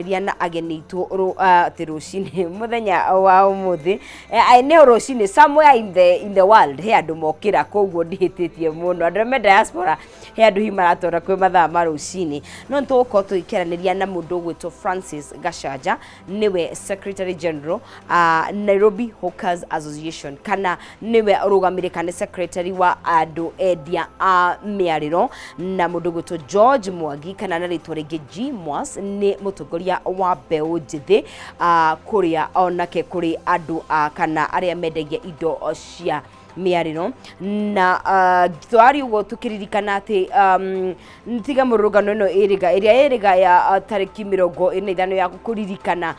Riana ageni tu rucini muthenya wa umuthi ne rucini somewhere in the world he andu mokira koguo ndihititie muno andu me diaspora he andu himaratora kwi mathaa ma rucini no ntuko tuikeraniria na mundu gwitwo Francis Gashanja niwe Secretary General Nairobi Hawkers Association kana niwe rugamirika ni secretary wa andu endia a miariro na mundu gwitwo George Mwangi kana na ritwa ringi G Mwas ni mutongoria wa mbeu njithi kuria onake kuri andu kana aria mendagia indo cia miariro na twari ugo tukiririkana ati ntiga murugano no iriga ya tariki 25 ya kuririkana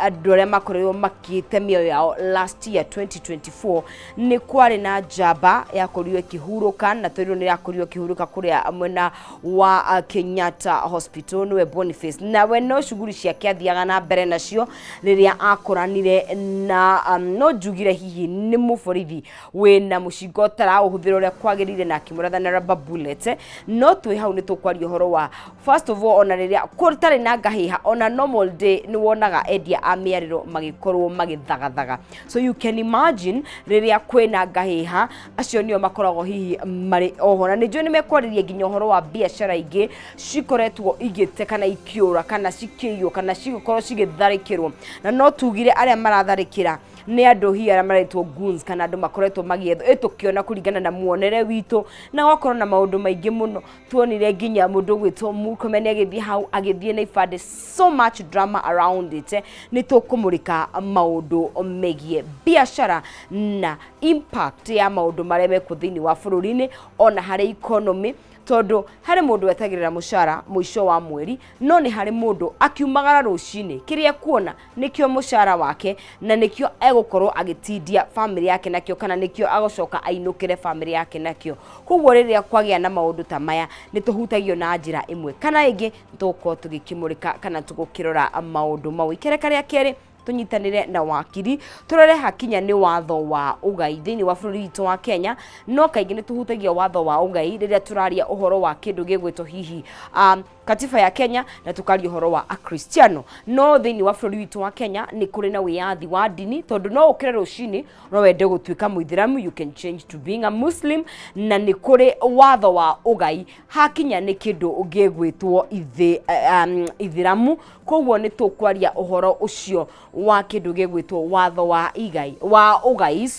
andu aria makorewo makite mioyo yao last year 2024 ni kwari na jaba ya kuriwe kihuruka na twiro ni ya kuriwe kihuruka kuria mwena wa Kenyatta Hospital we Boniface na we no shughuli cia kiathiaga na mbere nacio riria akoranire na no jugire hihi ni muforithi wena mushingo tara uhuthira uria kwagirire na kimuratha rubber bullet no twi hau ni tukwaria horo wa first of all ona riria kurtari na ngahiha ona normal day ni wonaga endia a miariro magikorwo magithagathaga so you can imagine riria kwina ngahiha acio nio makoragwo hihi mari ohona ni jo ni mekwariria nginya horo wa biashara ingi cikoretwo igite kana ikiura kana cikiyo kana cigokorwo cigitharikirwo na no tugire aria maratharikira ni andu hiara maretwo goons kana andu makoretwo magietho etukiona kuringana na muonere witu na wakorwo na maundu maingi muno tuonire nginya mundu gwitwo Murkomen agithie hau agithie na ifade so much drama around it ni tukumurika maundu megie biashara na impact ya maundu maria meku thini wa bururi-ini ona hari economy tondu hari mundu wetagirira mushara muisho wa mweri no ni hari mundu akiumagara rucini kiria kuona nikio mushara wake na nikio egukorwo agitindia family yake nakio kana nikio agocoka ainukire family yake nakio koguo riria kwagia na maundu ta maya ni tuhutagio na njira imwe kana ingi tuko tugikimurika kana tugukirora maundu mau ikerekania keri tunyitanire na wakiri turore hakinya ni watho wa ugai thini wa bururi witu wa Kenya no kaingi ni tuhutagia watho wa ugai riria turaria uhoro wa kindu gigwito hihi katiba ya Kenya na tukari uhoro wa akristiano no thini wa bururi witu wa Kenya ni kuri na wiyathi wa dini tondu no ukire rucini no wende gutuika muithiramu you can change to being a Muslim na ni kuri watho wa ugai hakinya ni kindu gigwitwo ithiramu koguo ni tukwaria uhoro ucio wa kindu gigwitwo watho wa ugai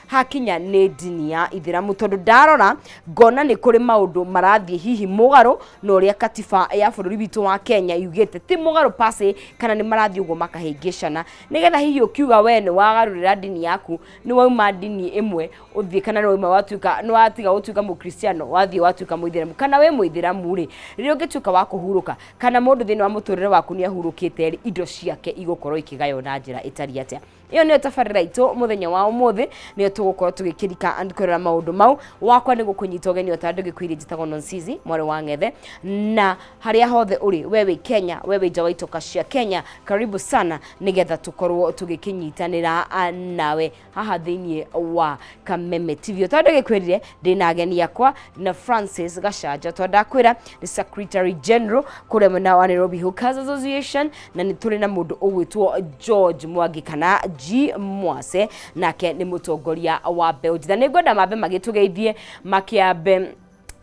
hakinya ni dini ya ithiramu tondu ndarora ngona ni kuri maundu marathie hihi mugaru no ria katiba ya bururi witu wa Kenya yugite ti mugaru pase kana ni marathie ugo makahingicana nigetha hihi ukiuga we ni wagarurira dini yaku ni wauma dini imwe uthie kana ni wauma watuika ni watiga utuika mukristiano wathie watuika muithiramu kana we muithiramu ri riria ungituika wa kuhuruka kana mundu thini wa muturire waku ni ahurukite indo ciake igukorwo ikigayo na njira itari atia iyo ni tafarira itu muthenya wa umuthi ni tugukorwo tugikirika andikorera maundu mau wakwa ni gukunyita ugeni otandu gikwiri njitagwo Nonsizi mwari wa Ngethe na haria hothe uri wewe Kenya wewe jawaitoka cia Kenya karibu sana nigetha tukorwo tugikinyitanira nawe haha thini wa Kameme TV otandu gikwirire ndina ageni yakwa na Francis Gashanja twandakwira ni Secretary General kure mwana wa Nairobi Hawkers Association na ni turi na mundu ugwitwo George Mwangi kana G Mwase nake ni mutongoria wa mbeu njitha ni ngwenda mabe magitugeithie makiambe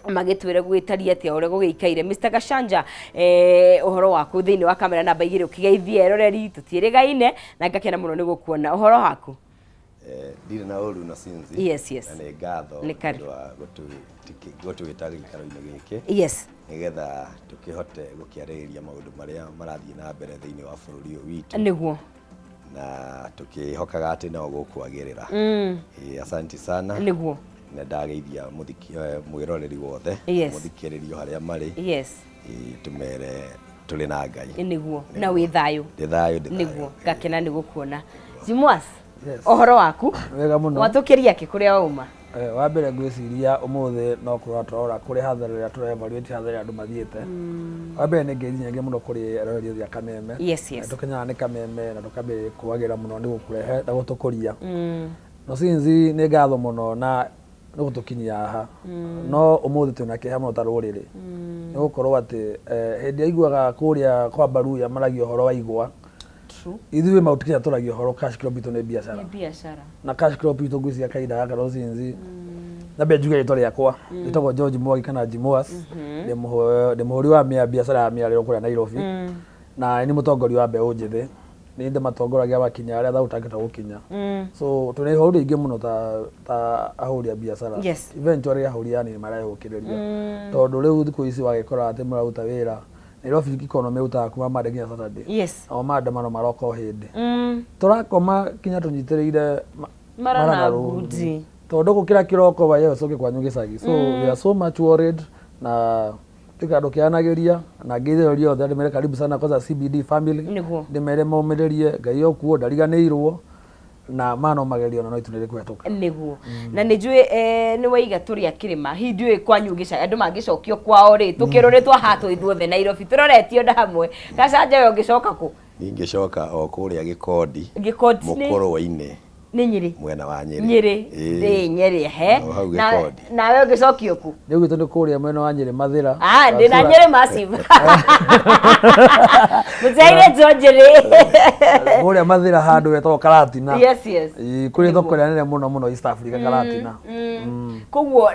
magitwire gwitaria atia ure gugikaire Mr Gashanja uhoro waku thini wa kamera namba 2 ukigeithie roreri tutirigaine na ngakena muno ni gukuona uhoro waku ndire na uru na sinzi yes na ni ngatho wa gotu gitagika ro-ini giki yes nigetha tukihote gukiarĩrĩria maundu maria marathie na mbere thini wa bururi witu niguo na tukihokaga ati no gukwagirira asanti sana niguo na ndageithia mwiroreri wothe muthikiririo haria mari tumere tuli na Ngai niguo na wi thayu niguo ngakena ni gukuona Jimwas ohoro waku wega muno watukiria ki kuria wauma wa mbere ngwiciria umuthi no kurora kuri hathara ya tore marwiti hathara andu mathiete wa mbere ni ngeithia muno kuri roreri ya Kameme tukinyana ni Kameme na tukambe kuagira muno ni gukurehe na gutukuria no sinzi ni ngatho muno na no gutukinyia haha no umuthi tuna kiha muno ta ruriri ni gukorwo ati hindi aiguaga kuria kwa Baruya maragio horo wa igwa ithuĩ Mount Kenya tũragio horo cash crop itũ nĩ biacara na cash crop itũ ngwĩciria kainda gaka Rosinzi na mbia njuge rĩtwa rĩakwa rĩtagwo George Mwangi kana Jimuas ndĩ mũhũri wa biacara ya mĩarĩro kũrĩa Nairobi na nĩ mũtongoria wa mbeũ njĩthĩ nĩ ndĩ matongoragia wakinya arĩa thagũtangĩta gũkinya so tũrĩ ihũri rĩingĩ mũno ta ahũri a biacara eventually ahũri anini marehũkĩrĩria tondũ rĩu thikũ ici wagĩkora atĩ mũraruta wĩra Nairobi economy utaga kuma Monday nginya Saturday. Yes. O maandamano maroko hindi. Turakoma kinya tunyitiriire maranagundi. Tondu gukira kiroko ba yeso ke kwanyu gicagi. So we are so much worried na tikado kianagiria na ngithirio othe ndimere karibu sana kwa CBD family. Ndimere maumirerie ngai okuo ndariganirwo na mano magerio no itunire kwetoka niguo na nijue ni waiga turi akirima hindui kwanyu gica andu mangicokio kwao ri tukiroretwa hatu ithuothe Nairobi turoretio nda hamwe gacaja yo gicoka ku ingicoka o kuria Gikondi mukoro-ini ni Nyeri mwena wa Nyeri Nyeri Nyeri he na we gicokio ku ni gwitu ni kuria mwena wa Nyeri Mathira ndi na Nyeri massive muzaire George kuria Mathira handu wetwo Karatina yes kuri thoko nene muno East Africa Karatina koguo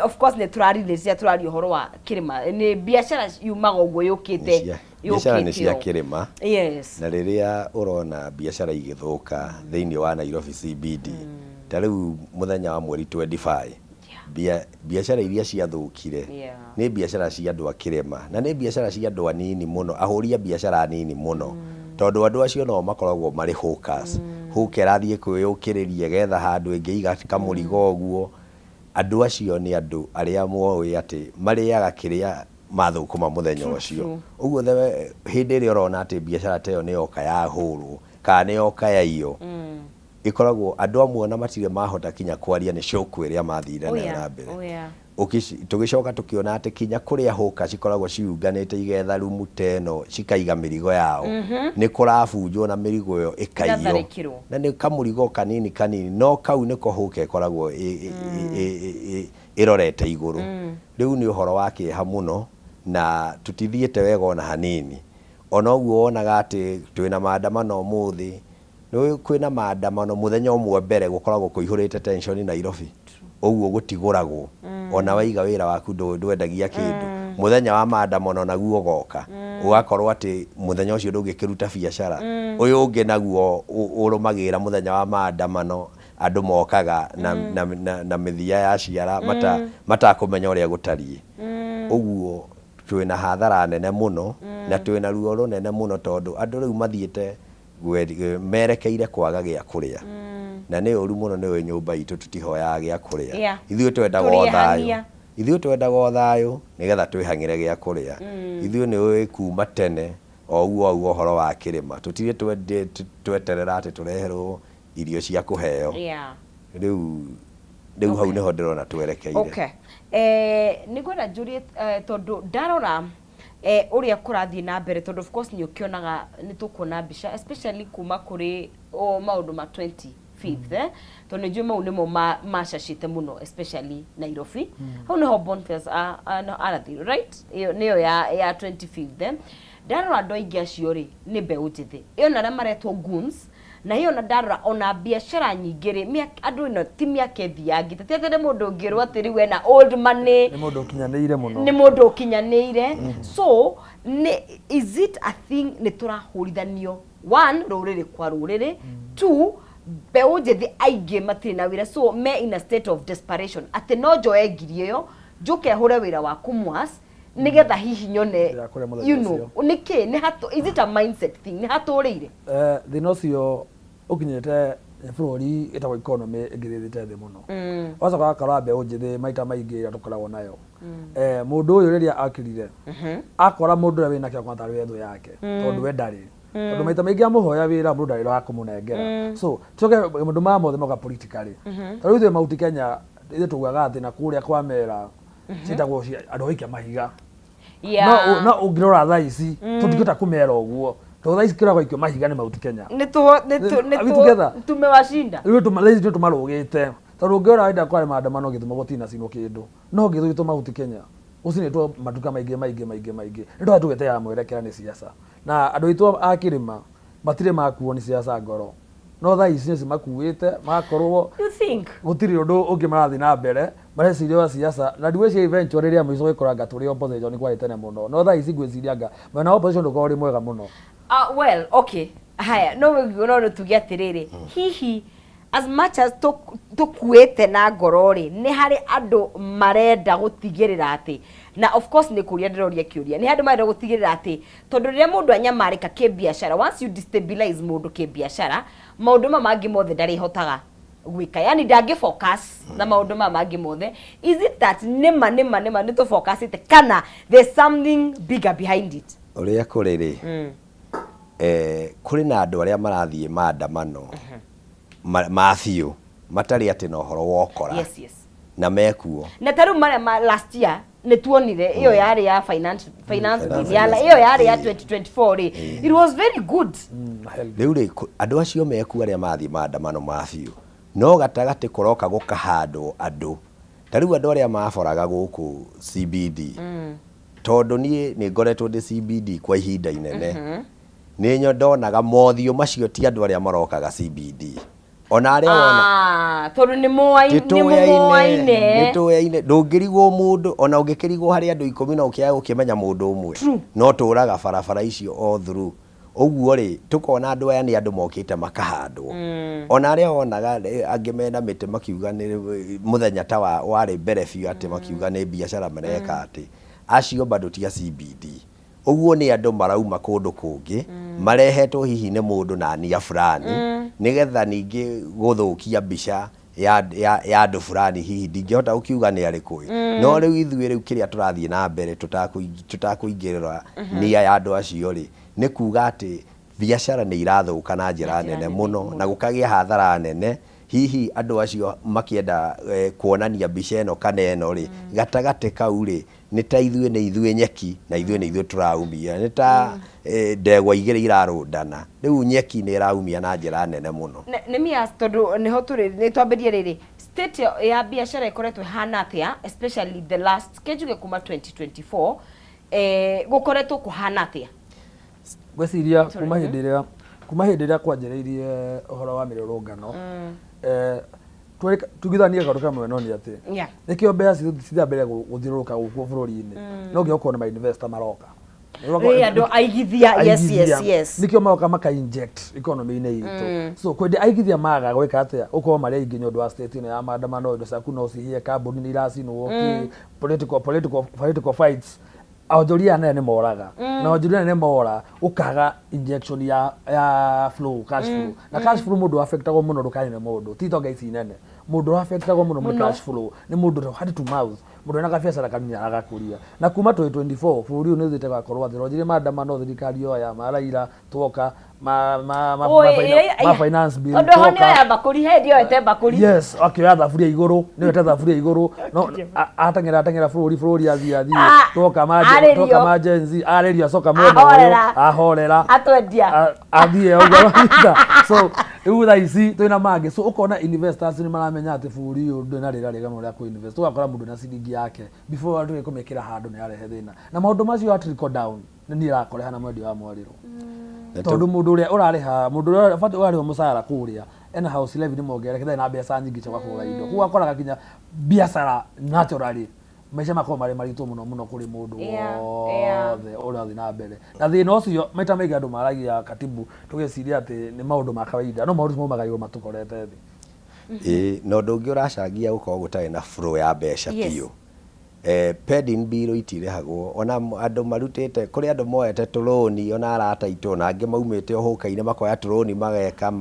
of course ne turari horo wa kirima ni biashara yumaga uguo yukite biashara ni cia kirima yes na riria urona biashara igithuka thiini wa Nairobi CBD ta riu muthenya wa mweri 25 biashara iria ciathukire ni biashara cia andu a kirima na ni biashara cia andu anini muno ahuria biashara nini muno tondu andu acio no makoragwo mari hawkers hawker athie kwiyukiriria getha handu ingiiga kamurigo guo andu acio ni andu aria moe ati mariaga kiria mathukuma muthenya ucio uguo hindi ri urona ati biashara teyo ni yoka ya hurwo kana ni yoka ya iyo ikoragwo andu amwe na matire mahota kinya kwaria ni shoku iria mathire na mbere tugicoka tukiona ati kinya kuria hoka cikoragwo ciunganite igetha rumu teno cikaiga mirigo yao ni kurabunjwo na mirigo yo ikaiyo na ni kamurigo kanini no kau niko hoka ikoragwo irorete iguru riu ni uhoro wake ha muno na tutithiete wega ona hanini ona uguo wonaga ati twina maandamano muthi no kwina maandamano muthenya umwe mbere gukoragwo kuihurite tension Nairobi uguo gutiguragwo ona waiga wira waku ndwendagia kindu muthenya wa maandamano naguo goka ugakorwo ati muthenya ucio ndungikiruta biashara uyu ungi naguo urumagira muthenya wa maandamano andu mokaga na mithia ya ciara matakumenya uria gutarie uguo twina hathara nene muno na twina ruo runene muno tondu andu riu mathiete merekeire kwaga gia kuria na ni uru muno ni nyumba itu tutihoyaga gia kuria ithuĩ twendaga thayu nigetha twihangire gia kuria ithuĩ ni kuma tene o uguo horo wa kirima tutire tweterera ati tureherwo irio cia kuheo riu hau niho ndirona twerekeire nigwenda njurie tondu ndarora uria kurathie na mbere tondu of course ni ukionaga ni tukuona mbica especially kuma kuri maundu ma 25th tondu njue mau nimo macacite muno especially Nairobi hau niho bonfires arathi right niyo ya 25th ndarora andu aingi acio ri ni mbeũ njithi iyo na maretwo goons na hiyo na ndarora ona biashara nyingĩ ri andu ino ti miaka ethiangi tatiatene mundu ngirwa atiri we na old money ni mundu kinyanĩire muno ni mundu kinyanĩire so is it a thing ni turahurithanio one ruriri kwa ruriri two mbeũ njithi aingi matiri na wira so me in a state of desperation ati no njoe ngiri iyo njuke hure wira wa kumwas nigetha hihi nyone you know niki ni hatu is it a mindset thing ni haturire thina ucio ukinyete bururi itago economy ingirithite thi muno wacoka akara mbeũ njithi maita maingi atukoragwo nayo mundu uyu riria akirire akora mundu ria wina kio kwata wethu yake tondu we ndari tondu maita maingi amuhoya wira mundu ndari wa kumunengera so tuke mundu mothe moka politically tariu the Mount Kenya ithe tugaga athi na kuria kwa mera citagwo andu oikia mahiga no ungirora thaa ici tutingita kumera uguo to thaa ici kiragwo ikio mahiga ni Mount Kenya ni tumewashinda riu tumarugite tondu ngiora wenda kware maandamano githuma gutina cino kindu no githu mahuti Kenya ucinitwo matuka maingi ndio tugete ya mwerekera ni siasa na andu itu akirima matire makuo ni siasa ngoro no tha ici nĩ makuĩte makorwo gũtirĩ ũndũ ũngĩ marathi na mbere mareciria wa siasa na ndigwĩciria eventually rĩrĩa mũico gĩkoranga tũrĩ opposition nĩ kwarĩ tene mũno no tha ici ngwĩciria anga mwena opposition ndũkorwo ũrĩ mwega mũno. Well, okay, haya no tuge atĩrĩrĩ hihi as much as tukuĩte na ngoro rĩ nĩ harĩ andũ marenda gũtigĩrĩra atĩ na of course nĩ kũria ndĩroria kĩũria nĩ andũ marenda gũtigĩrĩra atĩ tondũ rĩrĩa mũndũ anyamarĩka kĩbiacara once you destabilize mũndũ kĩbiacara maũndũ mangĩ mothe ndarĩhotaga gwĩka yani ndangĩ focus na maũndũ mangĩ mothe is it that nĩma nĩ to focus ite kana there's something bigger behind it ũrĩa kũrĩ rĩ kũrĩ na andũ arĩa marathiĩ maandamano mabiũ matarĩ atĩ na ũhoro wokora na mekuo na taru last year nĩ tuonire iyo yarĩ ya finance bill iyo yarĩ ya 2024 rĩ it was very good rĩu rĩ andũ acio mekuo arĩa mathiĩ maandamano mabiũ no gatagatĩ kũroka gũkahandwo andũ tarĩu andũ arĩa maboraga gũkũ CBD tondũ niĩ nĩ ngoretwo ndĩ CBD kwa ihinda inene nĩ nyodonaga mothiũ macio ti andũ arĩa marokaga CBD ona arĩa wona tondũ nĩ moaine ndũngĩrigwo mũndũ ona ũngĩkĩrigwo harĩ andũ 10 na ũkĩaga gũkĩmenya mũndũ ũmwe no tũraga barabara icio all through ũguo rĩ tukona andũ aya nĩ andũ mokĩte makahandwo ona arĩa wonaga angĩ mena mĩtĩ makiuga nĩ mũthenya ta warĩ mbere biũ atĩ makiuga nĩ biacara mareka atĩ acio bado tia CBD ũguo nĩ andũ marauma kũndũ kũngĩ marehetwo hihi nĩ mũndũ na nia fulani nĩgetha ningĩ gũthũkia mbica ya andũ fulani hihi ndingĩhota gũkiuga nĩ arĩkũ no rĩu ithuĩ rĩu kĩrĩa tũrathiĩ na mbere tũtakũingĩrĩra nia ya andũ acio rĩ nĩ kuga atĩ biacara nĩ irathũka na njĩra nene mũno na gũkagĩa hathara nene hihi andũ acio makĩenda kuonania mbica ĩno kana ĩno rĩ gatagatĩ kau rĩ nĩ ta ithuĩ nyeki na ithuĩ tũraumia nĩ ta ndegwa igĩrĩ irarũndana rĩu nyeki nĩ ĩraumia na njĩra nene mũno nĩ mias tondũ nĩho tũrĩ nĩ twambĩrĩrie rĩrĩ state ya biacara ĩkoretwo hana atĩa especially the last kejuge kuma 2024 gũkoretwo kũhana atĩa gwĩciria kuma hĩndĩ ĩrĩa kwanjĩrĩirie ũhoro wa mĩrũrũngano tugithanie kaũndũ kamwe no nĩ atĩ nĩkĩo mbeca cithiambere gũthiũrũrũka gũkũ bũrũri-inĩ no ngĩokorwo nĩ ma-investor maroka andũ aigithia yes nĩkĩo maroka maka-inject economy-inĩ itũ so kwendĩ aigithia maga gwĩka atĩa ũkorwo marĩ aingĩ nĩ ũndũ wa state ĩno ya maandamano indo ciaku no cihie kambuni nĩ iracinwo political fights aonjoria anene nĩ moraga na aonjoria anene mora ũkaga injection ya flow cash flow na cash flow mũndũ affectagwo mũno ndũkanene mũndũ ti tonga ici nene mũndũ affectagwo mũno mũno cash flow nĩ mũndũ hand to mouth mũndũ ena gabiacara kanini agakũria na kuma 2024 bũrũri ũyũ nĩ ũthĩte gakorwo atĩ ronjire maandamano thirikari yoya maraira tuoka ma finance bill tondũ ho nĩoya mbakũri hĩndĩ ĩyo ete mbakũri yes akĩoya thaburia igũrũ nĩoete thaburia igũrũ no ateng'era bũrũri athiĩ tuoka majenzi arĩrio acoka mwena ũyũ ahorera atwendia athiĩ ũguo so rĩu thaa ici twĩna mangĩ so ũkona investors nĩ maramenya atĩ bũrũri ũyũ ndũrĩ na rĩera rĩega mũno rĩa kũ-invest ũgakora mũndũ na ciringi yake before andũ kũmĩkĩra handũ nĩ arehe thĩna na maũndũ macio at trickle down nĩ ĩrakoreha na mwendia wa mwarĩro tondũ mũndũ ũrĩa ũrarĩha mũndũ ũrĩa ũrarĩha mũcara kũrĩa ena house levy nĩ mongererekete na mbeca nyingĩ cia kũgũra indo koguo akoraga kinya biacara naturally maica makorwo marĩ maritũ mũno kũrĩ mũndũ wothe ũrĩa ũthiĩ na mbere na thĩna ũcio maita maingĩ andũ maragia katibu tũgeciria atĩ nĩ maũndũ ma kawaida no maũndũ maumaga igũrũ matũkorete thĩ na ũndũ ũngĩ ũracangia gũkorwo gũtarĩ na flow ya mbeca biũ pending bill itirĩhagwo ona andũ marutĩte kũrĩ andũ moete tũrũni ona arata itũ na angĩ maumĩte ũhũka-inĩ makoya tũrũni mageka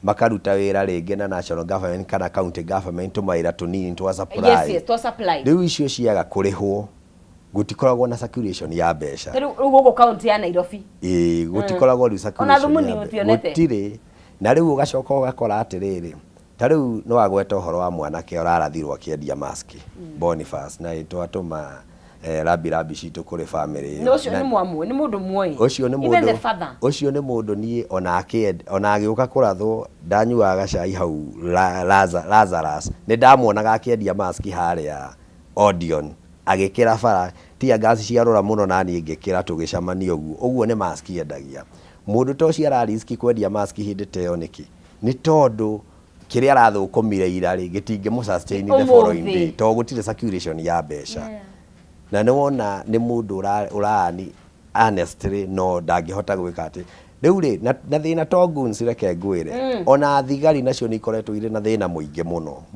makaruta wĩra rĩngĩ na national government kana county government tũmawĩra tũnini twa supply rĩu icio ciaga kũrĩhwo gũtikoragwo na circulation ya mbeca rĩu gũkũ county ya Nairobi gũtikoragwo rĩu circulation gũtirĩ na rĩu ũgacoka ũgakora atĩrĩrĩ ta rĩu no agweta ũhoro wa mwanake ũrarathirwo akĩendia mask Boniface na twatũma rabi citå kå rä bamĩrĩ no cio nĩ mwamwe nĩ mũndũ muoĩ ũcio nĩ mũndũ niĩ ona agĩũka kũrathwo ndanyuaga gacai hau Lazarus nĩ ndamuonaga akĩendia maski harĩa Odeon agĩkĩra bara tia gasi ciarora mũno naniĩ ngĩkĩra tũgĩcemania ũguo nĩ maski endagia mũndũ ta ũcio arariski kwendia maski hĩndĩ ta ĩyo nĩkĩ nĩ tondũ kĩrĩa arathũkũmire ira rĩ gĩtingĩmũ sustain the following day to gũtirĩ circulation ya mbeca na nĩ wona nĩ mũndũ ũrani honestly no ndangĩhota gwĩka atĩ rĩu rĩ na thĩna to goons reke ngwĩre ona thigari nacio nĩ ikoretwo irĩ na thĩna mũingĩ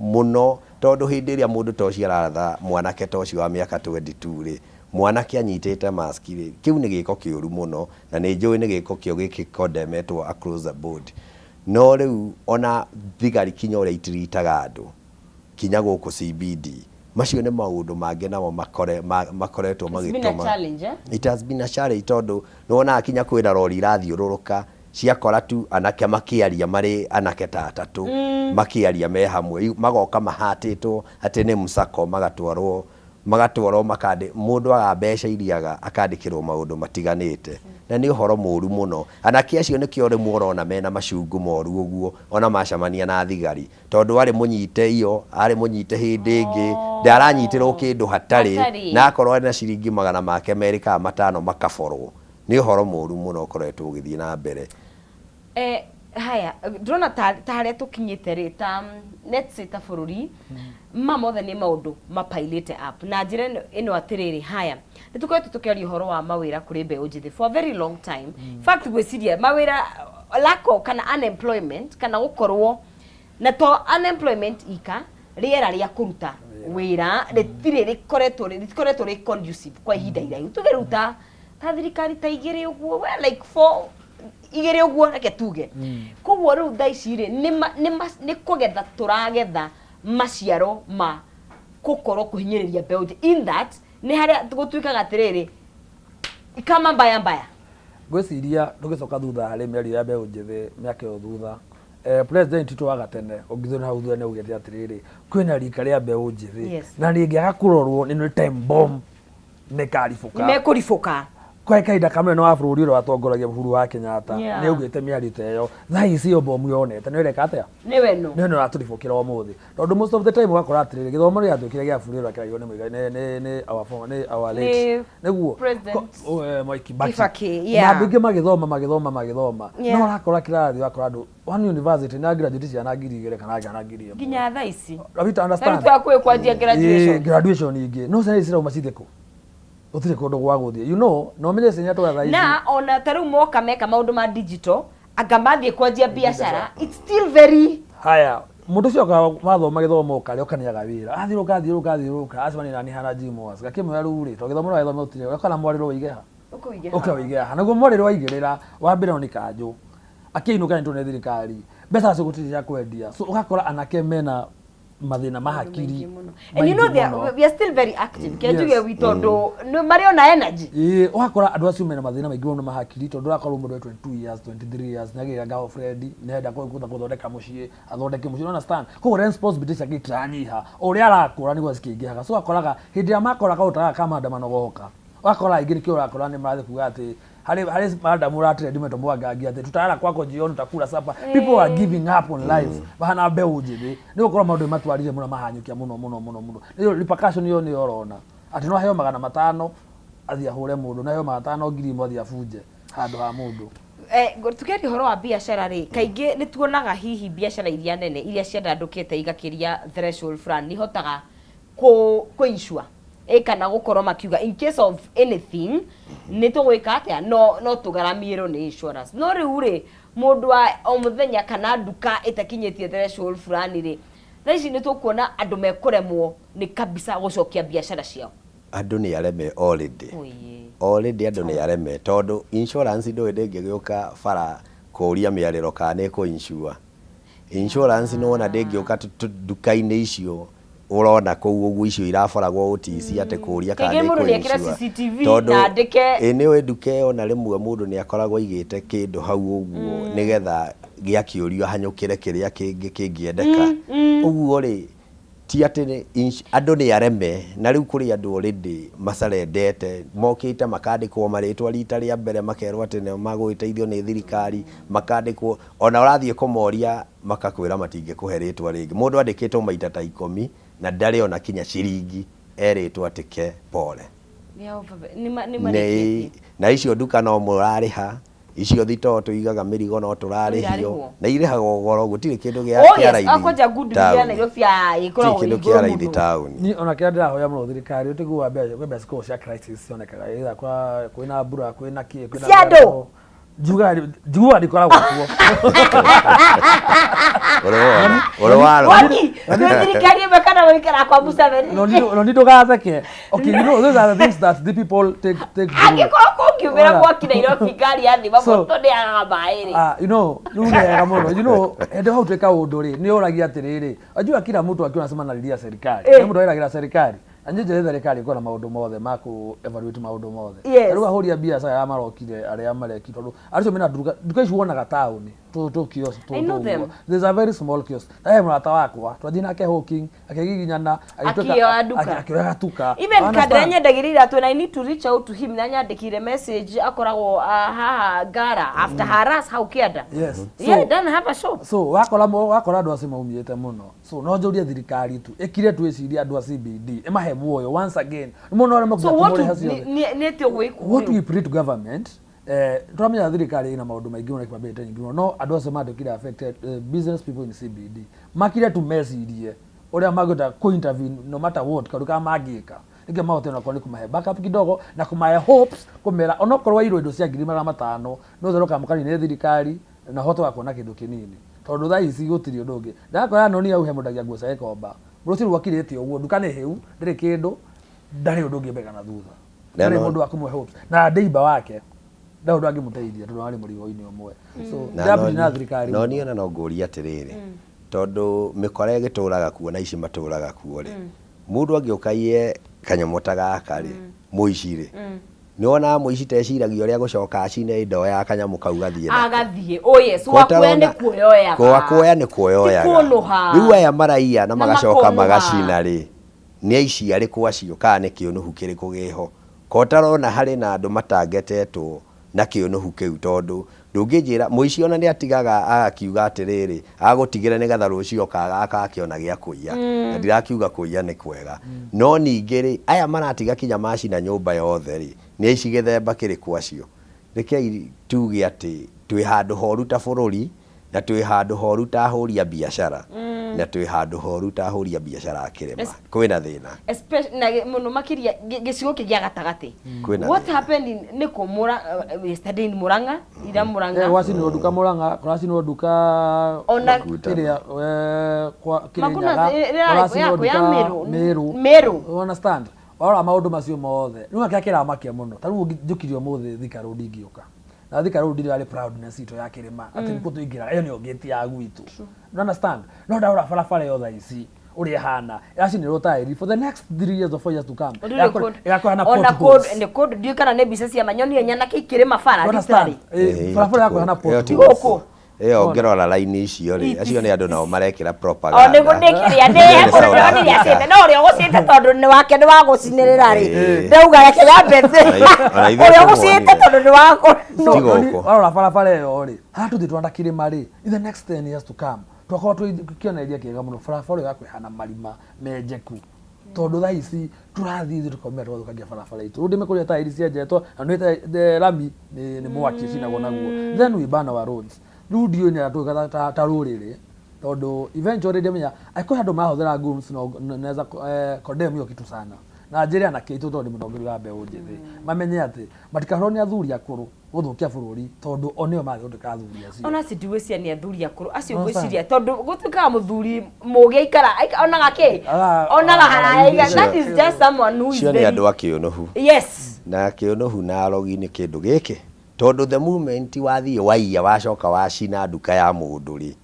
mũno tondũ hĩndĩ ĩrĩa mũndũ ta ũcio araratha mwanake ta ũcio wa mĩaka 22 rĩ mwanake anyitĩte maski rĩ kĩu nĩ gĩko kĩũru mũno na nĩ njũĩ nĩ gĩko kĩo gĩkĩkondemetwo across the board no rĩu ona thigari kinya ũrĩa itiritaga andũ kinya gũkũ CBD macio nĩ maũndũ mangĩ namo makoretwo magĩtũma it has been a challenge tondũ nĩwona kinya kwĩna rori irathiũrũrũka ciakora tu anake makĩaria marĩ anake ta atatũ makĩaria me hamwe magoka mahatĩtwo atĩ nĩ msako magatwarwo makandĩ mũndũ aga mbeca iriaga akandĩkĩrwo maũndũ matiganĩte na nĩ ũhoro mũru mũno anake acio nĩkĩo rĩmwe ũrona mena macungu moru ũguo ona macamania na thigari tondũ arĩ mũnyite iyo arĩ mũnyite hĩndĩ ĩngĩ ndaranyitĩrwo kĩndũ hatarĩ na akorwo na ciringi 200 make merĩ kana 5 makaborwo nĩ ũhoro mũru mũno ũkoretwo ũgĩthiĩ na mbere haya ndrona ta harĩa tũkinyĩte rĩ ta let's say ta bũrũri mothe nĩ maũndũ mapailĩte up na njĩra ĩno atĩrĩrĩ haya nĩ tũkoretwo tũkĩaria ũhoro wa mawĩra kũrĩ mbeũ njĩthĩ for a very long time fact gwĩciria mawĩra lack kana unemployment kana gũkorwo na to unemployment ika rĩera rĩa kũruta wĩra rĩtikoretwo rĩ conducive kwa ihinda iraihu tũgeruta ta thirikari ta igĩrĩ ũguo like 4 igĩrĩ ũguo reke tuge koguo rĩu thaa ici rĩ nĩ kũgetha tũragetha maciaro ma gũkorwo kũhinyĩrĩria mbeũ njĩthĩ in that nĩ harĩa gũtuĩkaga atĩrĩrĩ kama mbaya ngwĩciria tũgĩcoka thutha harĩ mĩario ya mbeũ njĩthĩ mĩaka ĩyo thutha president witũ wa gatene ũngĩthura hau thutha nĩ augĩte atĩrĩrĩ kwĩna rika rĩa mbeũ njĩthĩ na rĩngĩaga kũrorwo nĩ time bomb nĩmekũribũka kwa kahinda kamwe no wa bũrũri ũrĩa watongoragia bũrũri wa Kenyatta nĩ augĩte mĩario ta ĩyo thaa ici yo bomu yonete nĩ reka atĩa nĩ weno ratũribũkĩra ũmũthĩ tondũ most of the time wakora atĩrĩrĩ gĩthomo rĩa thũkĩra gĩa bũrũri ũrĩa kĩragio nĩ our late nĩguo Mwai Kibaki na andũ ingĩ magĩthoma no ũrakora kĩrathi wakora andũ one university na graduate ciana 2,000 kana 1,000 nginya thaa ici understand kwanjia graduation ingĩ no sasa irauma citheko utire kondo gwa guthie no menye senya to thaa ici na ona taru moka meka maundu ma digital agamathie kwanjia biashara it's still very haya mundu cio ka mathoma githomo kare okaniaga wira athiruka acemani nani hana jimu was gakimwe ruri to githomo ra githomo utire okana mwariro wigeha ukawigeha naguo mwariro waigirira wambire ni kanju akiinuka into ne thirikari mbeca cigutiri cia kwendia so ukakora anake mena mathina mahakiri and you know we are still very active kenjuge we tondo mario na energy wakora andu acio mena mathina maingĩ mũno mahakiri tondu akorwo mũndũ 22 years 23 years nagĩra girlfriend nenda gũthondeka mũciĩ athondeke mũciĩ understand koguo responsibility ciake itanyiha ũrĩa arakũra nĩguo cikĩingĩhaga so akoraga hĩndĩ ya makoraga ũtaga kamanda manogoka wakora ingĩ nĩkĩo ũrakora nĩ marathiĩ kuga atĩ hari madam uratire ndimeto mwangangia ati tutara kwako jioni utakula sapa people are giving up on life bahana mbeũ njĩthĩ nĩ gũkorwo maũndũ matwarire mũno mahanyũkia mũno nĩ repercussion yo nĩ orona ati no heo 500 athia hũre mũndũ na heo 500 ngiri athia bunje handũ ha mũndũ tukiaria horo wa biashara ri kaingĩ nĩ tuonaga hihi biashara iria nene iria ciandandũkĩte igakiria threshold fulani hotaga ku insure kana gukorwo makiuga in case of anything nĩ tũgwĩka atĩa no tũgaramirwo nĩ insurance no rĩu rĩ mũndũ wa o mũthenya kana nduka ĩtakinyĩtie threshold fulani rĩ thaa ici nĩ tũkuona andũ mekũremwo nĩ kabisa gũcokia biashara ciao andũ nĩ areme already andũ nĩ areme tondũ insurance ndũĩ ndĩngĩgĩũka bara kũria mĩarĩro kana nĩ kũ insurance no ona ndĩngĩũka nduka-inĩ icio urona kũu ũguo icio iraboragwo OTC ate kũria kana tondũ nĩwe nduka ĩyo na rĩmwe mũndũ nĩ akoragwo igĩte kĩndũ hau ũguo nĩgetha gĩakĩũrio hanyũkĩre kĩrĩa kĩngĩ kĩngĩendeka ũguo rĩ ti atĩ andũ nĩ areme na rĩu kũrĩ andũ already macarendete mokĩte makandĩkwo marĩtwa rita rĩa mbere makerwo atĩ nĩ magũgĩteithio nĩ thirikari makandĩkwo ona ũrathiĩ kũmoria makakwĩra matingĩkũhe rĩtwa rĩngĩ mũndũ andĩkĩtwo maita ta 10 na ndarĩ ona kinya ciringi erĩtwo atĩ ke pole na icio nduka no mũrarĩha icio thito tuigaga mĩrigo no tũrarĩhio na irĩhagwo goro gũtirĩ kĩndũ gĩa raithi akoja good ya Nairobi ikoragwo kĩndũ kĩa raithi taũni ni ona kĩrĩa ndĩrahoya mũno thirikari ũtigua mbembe ciko cia crisis cionekaga ĩtha kwĩna mbura kwĩna kĩ kwĩna ciandũ njiguaga ndikoragwo kuo waki thirikari ĩmekana gũikara kwa Museveni no ndũgatheke okay you know those are the things that the people take angĩkorwo kũngiumĩra mwaki Nairobi ngari yathi mamoto ndĩagaga maĩ you know nĩwega mũno you know hĩndĩ hau twĩka ũndũ rĩ nĩ ũragia atĩrĩrĩ ajua kila mtu akiwa anasema nalilia serikali nĩ mũndũ eragira serikali anjeje thirikari ĩkorwo na maũndũ mothe ma ku evaluate maũndũ mothe rĩu ahũria biacara ya marokire arĩa mareki tondũ acio mena nduka icio wonaga taũni tu kiosk there's a very small kiosk murata wakwa twathiĩ nake Hawking akigiginyana akioya tuka even kadra nyendagĩrĩra atũ na I need to reach out to him na nyandĩkire message akoragwo haha Ngara after Haras hau Kĩanda done have a show so wakora andũ acio maumĩte mũno so no njũrie thirikari tu ĩkire twĩciria andũ a CBD emahe muoyo once again mũno arĩa makuga what we pray to government turamenya thirikari ina maundu maingi ona kibambete nyingi no andu acio mandikire affected business people in CBD makire tu mecirie uria magota ku intervene no matter what karuka magika nige mahote na kwani kumahe backup kidogo na kumahe hopes kumera onokorwa iro indo cia 500 no zeroka mukani ne thirikari na hoto wa kuona kindu kinini tondu tha ici gutiri undu ungi ndakora no ni au he mundagia nguo cia ikomba muruciru wakirite uguo nduka ni hiu ndiri kindu ndari undu ungi mbega na thutha ndari mundu akumuhe hopes na ndeiba wake ndau ndangi muteithia tondu ari murigo-ini umwe so ndabu na thirikari no niona no nguria atiriri tondu mikore gituraga kuo na ici maturaga kuo ri mundu angiukaie kanyamo ta gaka ri muici ri niona muici teciragia uria gucoka acine indo ya kanyamu kau agathie yes wakwende kuoyoya kwa ni kuoyoya riu aya maraia na magacoka magacina ri ni aici ari kwacio kana ni kiunuhu kiriku giho kotarona hari na andu matangetetwo na kiunuhu kiu tondu ndungijira muici ona ni atigaga agakiuga atiriri agutigira ni gatha rucio kaga akakiona gia kuiya na ndirakiuga kuiya ni kwega no ningiri aya maratiga kinya macina nyumba yothe ri ni aici githemba kiri kwacio rekei tuge ati twi handu horu ta bururi na twi handu horu ta huria biashara na twi handu horu ta huria biashara akirema kwina thina especially na muno makiria gicigo kigia gatagati what happened ni kumura yesterday in Muranga ira Muranga wasi ni duka Muranga kurasi ni duka ona kiria kwa kirinyaga kurasi ni duka Meru understand wala maundu macio mothe riu akakira makia muno taru njukirio muthe thikaru ndingiuka na thikaru ndiri ari proudness ito ya kirima ati niko tuingira iyo ni ogeti ya gwitu you understand no ndaura farafara yothe ici uri hana yaci ni rotairi for the next 3 years or 4 years to come yakora na code and code ndio kana ne bisasi ya manyoni nyana kikirima fara literally farafara yako hana pot goko ngirora line icio ri acio ni andu nao marekira propaganda nego ndikiria ndi hekorwo ndi acite no rio gucite tondu ni wake ni wa gucinirira ri ndauga reke gambete rio gucite tondu ni wako wala farafara yo ri hatu thitwanda kirima ri in the next 10 years to come twakora tukiona iria kiega muno farafara yako hana marima menjeku tondu tha ici turathi tukomera tukagia farafara itu rundi mekuria tairi cienjetwo na nĩ rami ni mwaki cinagwo naguo then we ban our roads rudio ni atuka ta ruriri tondu eventually ndemenya aikoya andu mahuthira gooms no neza condemn hiyo kitu sana na njĩra na kitu tondu munongirira mbeũ njithi mamenye ati matikahoro ni athuri akuru guthukia bururi tondu onio mathondeka athuri acio ona situĩcia ni athuri akuru acio gwiciria tondu gutuka muthuri mugi ikara onaga ki onaga haraiga that is just someone who is very andu akiunuhu yes na kiunuhu na arogi ni kindu giki tondu the moment wathie waiya wacoka wacina nduka ya mundu ri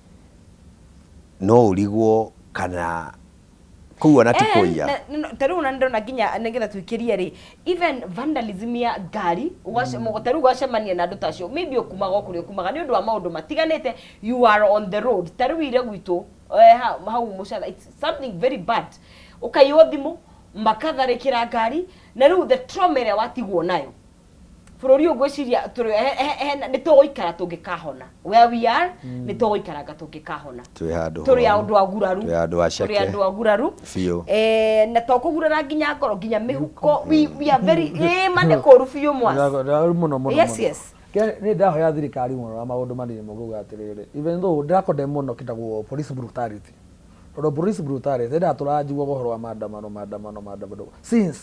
no urigwo kana Kuwa na tikuya. Taru na ndona nginya nigetha twikirie ri even vandalism ya ngari taru gwacemania na andu tacio maybe okumaga okuri okumaga ni undu wa maundu matiganite you are on the road taru ire gwitu hau mucatha it's something very bad ukaiyo thimu makatharikira ngari na riu the trauma ria watigwo nayo bururi ugwiciria ni tuguikara tungikahona where we are ni tuguikaranga tungikahona turi andu aguraru turi andu aceke turi andu aguraru fiu na tokugurana nginya ngoro nginya mihuko we are very mane koru fiu mwas muno yes ni ndahoya thirikari muno na maundu manini muguga atiriri even though ndakode muno kitagwo police brutality tondu police brutality ndaturajigwo gohoro wa maandamano since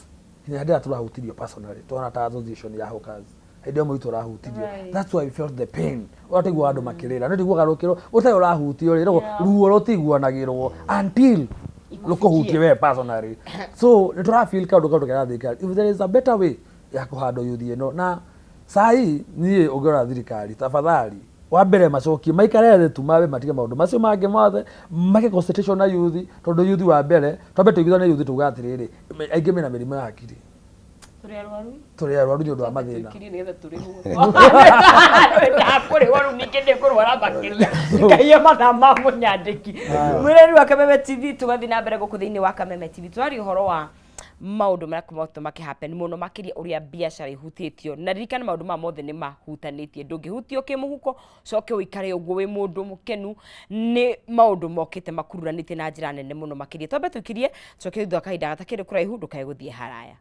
ndio turahutirio personally tona ta association ya hawkers ndio mwe turahutirio that's why we felt the pain watigwo andu makirira ndio garukiro utayo rahutio riro ruo rutiguanagirwo until lukuhutie we personally so ni turafeel kaundu kirathikari if there is a better way ya kuhando yuthie no na sai nie ugora thirikari tafadhali wa mbere macokie maikare thĩ tu mabe matige maundu macio mangĩ mothe make constitution na youth tondu youth wa mbere twambe tuigithane youth tugatiriri aingĩ mena mĩrimũ ya akiri turi arwaru ni undu wa mathina kuri waru nikende kurwara bakiria kaiye mathama munyandiki mwireri wa Kameme TV tugathi na mbere guku thiini wa Kameme TV twari uhoro wa maundu marakumauto makihappen muno makiria uria biashara ihutitio na ririkana maundu ma mothe ni mahutanitie ndungihutio kimuhuko coke uikare uguo wi mundu mukenu ni maundu mokite makururanite na njira nene muno makiria twambe tukirie coke thutha kahinda gatakiri kuraihu ndukae guthie haraya.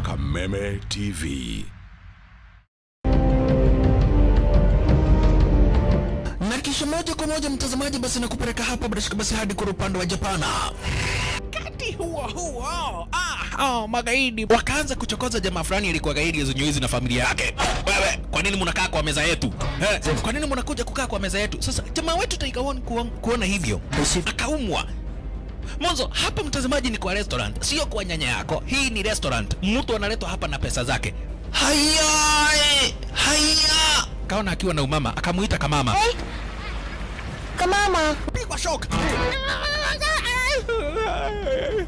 Kameme TV. Na kisha moja kwa moja mtazamaji, basi nakupeleka hapa basi hadi kwa upande wa Japana. Kati huo magaidi wakaanza kuchokoza jamaa fulani alikuwa gaidi Zunyoizi na familia yake. Wewe, kwa nini mnakaa kwa meza yetu? Kwa nini mnakuja kukaa kwa meza yetu? Sasa jamaa wetu taikaoni kuona hivyo akaumwa. Mwanzo hapa mtazamaji ni kwa restaurant, sio kwa nyanya yako. Hii ni restaurant. Mtu analetwa hapa na pesa zake. Haya! Kaona akiwa na umama, akamuita kamama. Hey! Kamama, pigwa shock.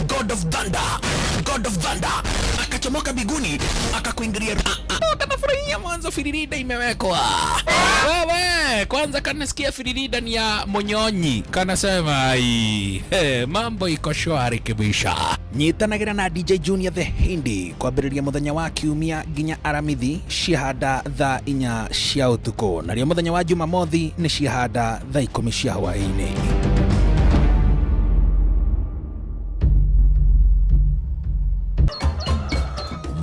God of Thunder. Akachomoka biguni, akakuingilia. Kanafurahia mwanzo firirida imewekwa. Wewe, kwanza kanasikia firirida ni ya Monyonyi. Kanasema mambo iko shwari kabisa. Nyitanagira na DJ Junior the Hindi kwambĩrĩria muthenya wa kiumia nginya aramithi ciahanda thaa 4 cia utuko. Nario muthenya wa Jumamothi ni ciahanda thaa 10 cia hwaĩ-inĩ.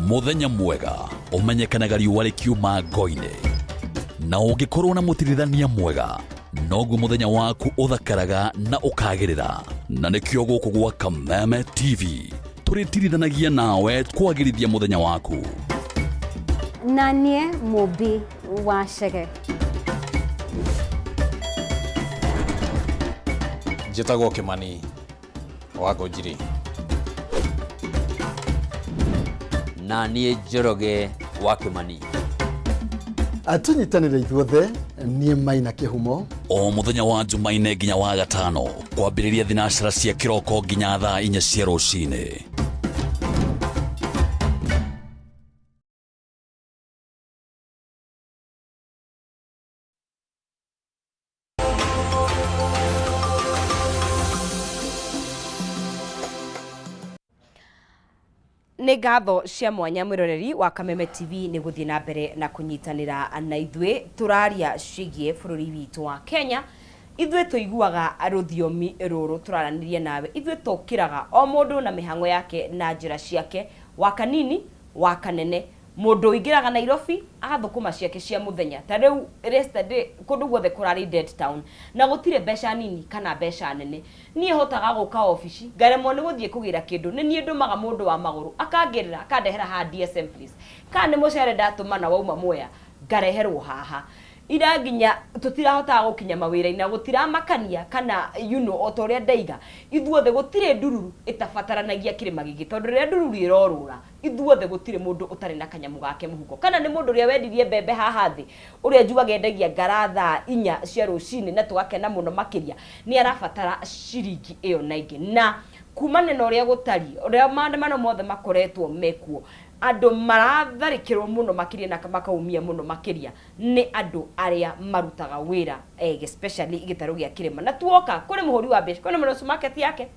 Muthenya mwega umenyekanaga riũa rĩkiuma ngo-inĩ na ũngĩkorwo na mũtirithania mwega noguo muthenya waku uthakaraga na ukagĩrĩra na nĩkĩo gũkũ gwa Kameme TV tũrĩtirithanagia nawe kwagĩrithia muthenya waku. Nanie Mobi wa Chege. Njĩtagwo Kĩmani wa Ngũnjiri. Na niĩ Njoroge wa Kĩmani. Atunyitanĩre ithuothe niĩ Maina Kĩhumo. O muthenya wa Jumaine nginya wa Gatano kwambĩrĩria thinacara cia kĩroko nginya thaa 4 cia rũcinĩ. Nĩ ngatho cia mwanya mwiroreri wa Kameme TV nĩ guthii na mbere na kunyitanira na ithuĩ turaria cigie bũrũri witũ wa Kenya. Ithuĩ tuiguaga rũthiomi rũrũ turaranirie nawe. Ithuĩ tũkiraga o mũndũ na mĩhango yake na njĩra ciake, wa kanini wa kanene. Mũndũ ingiraga Nairobi agathũkũma ciake cia muthenya. Ta rĩu yesterday kũndũ guothe kũrarĩ dead town na gũtirĩ mbeca nini kana mbeca nene. Niĩ hotaga gũka ofici ngaremwo nĩ gũthiĩ kũgĩra kĩndũ. Nĩ niĩ ndumaga mũndũ wa magũrũ akangĩrĩra akandehera ha DSM please. Kana nĩ mũcere ndatũma na wauma Mwea ngareherwo haha. iraginya tutirahota gukinya mawira-ina gutiramakania kana otoria ndaiga ithuothe gutire ndururu itabataranagia kirima gigi tondu ria ndururu irorura ithuothe gutire mundu utari na kanyamu gake muhuko kana ni mundu ria wendirie mbembe haha thi uria njugaga endagia ngaratha 4 cia rucini na tugakena muno makiria ni arabatara ciringi iyo na ingi na kumane na uria gutari uria maandamano mothe makoretwo mekuo andu maratharikirwo muno makiria na makaumia muno makiria ni andu aria marutaga wira especially igitaru gia kirima na tuoka kuri muhuri wa mbeca kuri muno market yake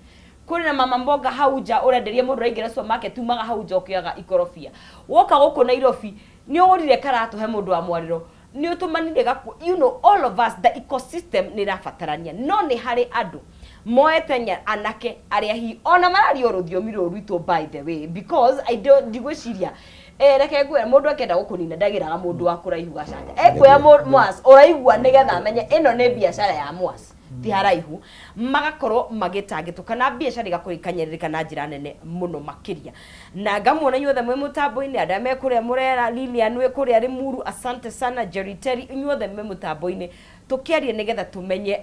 kuri na mama mboga hauja urenderia mundu raingira supermarket umaga hauja ukiaga ikorofia woka guku Nairobi ni urire karatu he mundu wa mwariro ni utumanire gaku all of us the ecosystem ni rafatarania no ni hari andu moetenya anake aria hi ona marari orudhiomi rurwito by the way because I don't digwiciria reke ngwe mundu akenda gukunina ndagiraga mundu wa kuraihu gacanja ekwoya mwas uraigua nigetha amenye ino ni biashara ya mwas ti haraihu magakorwo magitangitwo kana biashara igakurikanyerereka na njira nene muno makiria na ngamuona inyuothe mwe mutambo-ini andu me kuria murera Lilian we kuria Rimuru asante sana Jeriteri inyuothe mwe mutambo-ini tukiaria nigetha tumenye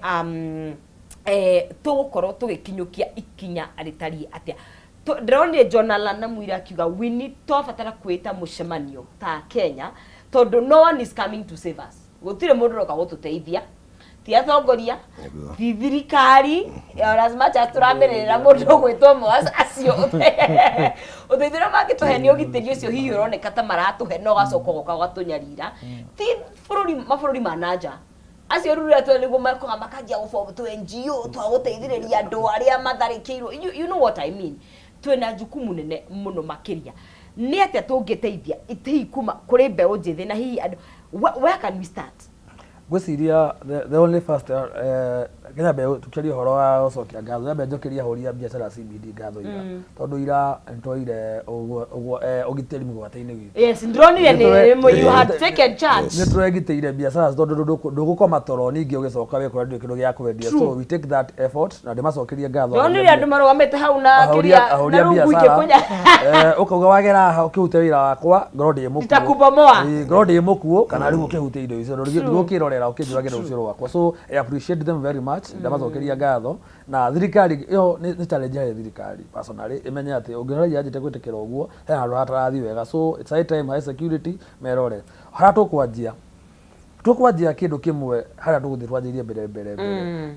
tugukorwo tugikinyukia ikinya aritari atia ndronire Jonala na mwira akiuga we need twabatara kwita mucemanio ta Kenya tondu no one is coming to save us gutire mundu roka gututeithia ti atongoria ti thirikari lazima turamerera mundu gwitwo mwas acio uteithira magituhe ni ugitiri ucio hihi uroneka ta maratuhe no gacoka goka gatunyarira ti mabũrũri manaja acio rurira tu niguo makoga makajia guform to NGO twa guteithiriria andu aria matharikirwo you know what I mean twena jukumu nene muno makiria ni atia tungiteithia itihi kuma kuri mbeu njithi na hihi where can we start gwiciria the only first kenya mbeu tukiria horo wa ucokia ngatho mbeu njokiria horia biashara CBD ngatho ira tondu ira ntoire uguo ugitiri mugwata-ini witu yes ndronire ni you had taken charge ni turegiteire biashara tondu ndugukoma toro ningi ugicoka wekora ndio kindu gia kwendia so we take that effort na ndimacokiria ngatho ndronire andu marugamite hau na kiria na rungu ikikunya ukauga wagera ha ukihute wira wakwa ngoro ndi mukuo itakubomoa ngoro ndi mukuo kana riu ukihute indo icio ndio ukirorera ukijuragira uciro wakwa so I appreciate them very much ndamacokeria ngatho na thirikari yo ni challenge ya thirikari personally imenya ati ungiraria njite gwitikira uguo he handu hatarathi wega so it's high time high security merore hara tukwanjia kindu kimwe hara tuguthirwanjirie mbere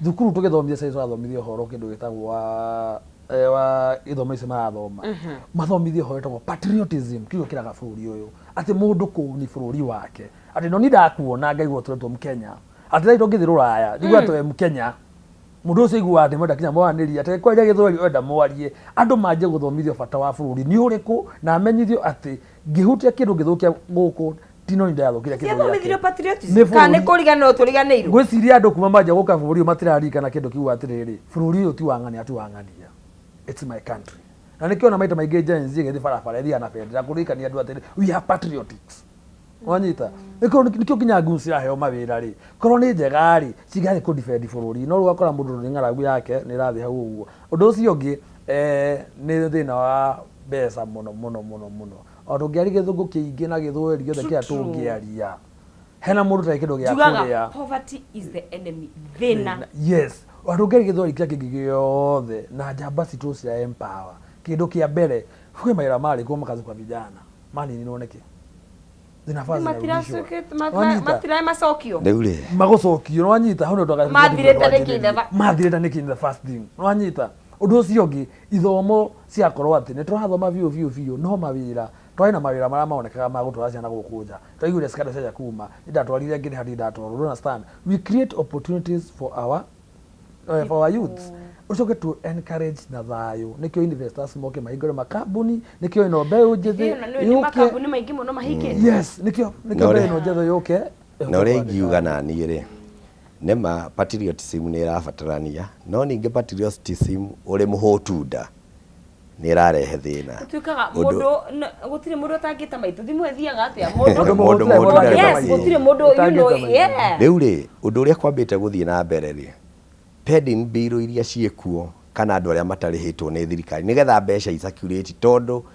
thukuru tugithomithia sasa twathomithia horo kindu gitagwo wa ithomo ici marathoma mathomithie horo gitagwo patriotism kiugo kiraga bũrũri uyu ati mundu kuu ni bũrũri wake ati no ndakuona ngaigua turetwo Mkenya ati thaito ngithi ruraya njigua twe Mkenya mundu ucio igua ati mwenda kinya mwaniria ati kwaria githweri wenda mwarie andu manje guthomithio bata wa bũrũri ni uriku na amenyithio ati ngihutia kindu ngithukia guku tino ndathukira kindu gĩa thomithio patriotism kana kurigana turiganirwo gwiciria andu kuma manje guka bũrũri matirarikana kindu kiuga atiriri bũrũri uyu ti wang'ani ati wang'ania it's my country na nikiona maita maingi Gen Z ngithi barabara ithia na pendera kurikania andu atiri we have patriotics wanyita nikio kinya ngucia heo mawira ri korwo ni njega ri cigari ku defend bũrũri no rugakora mundu ni ng'aragu yake ni rathi hau uguo undu ucio ungi ni thina wa mbeca muno ondu ngiari githungu kiingi na githweri giothe kia tungiaria hena mundu ta kindu gia kuria poverty is the enemy thina yes ondu ngiari githweri kia kingi giothe na njamba citu cia empower kindu kia mbere kwi maira mari kwa makazi kwa vijana mani ni noneke matira macokio ndeure magocokio no anyita hau ndo mathireta niki the first thing no anyita undu ucio ngi ithomo cia korwo ati ni turathoma biu no mawira twaina mawira mara maonekaga ma gutwara ciana gukunja twaigure skado cia kuma ndatwarire ngiri hadi ndatwarwo you understand we create opportunities for our youths ucoke to encourage na thayo nikio investors moke mahingure makambuni nikio ino mbeu njithi yuke makambuni maingi muno mahike yes nikio mbeu ino njithi yuke na uri ngiuga na ni ri nema patriotism ni irabatarania no ninge patriotism uri muhotunda ni irarehe thina tuikaga mundu gutire mundu tangita maitu thimu ethiaga atia mundu yes gutire mundu yeah riu ri undu uria kwambite guthie na mbere ri pending bill iria ciekuo kana andu aria matarihitwo ni thirikari nigetha mbeca isacurate tondu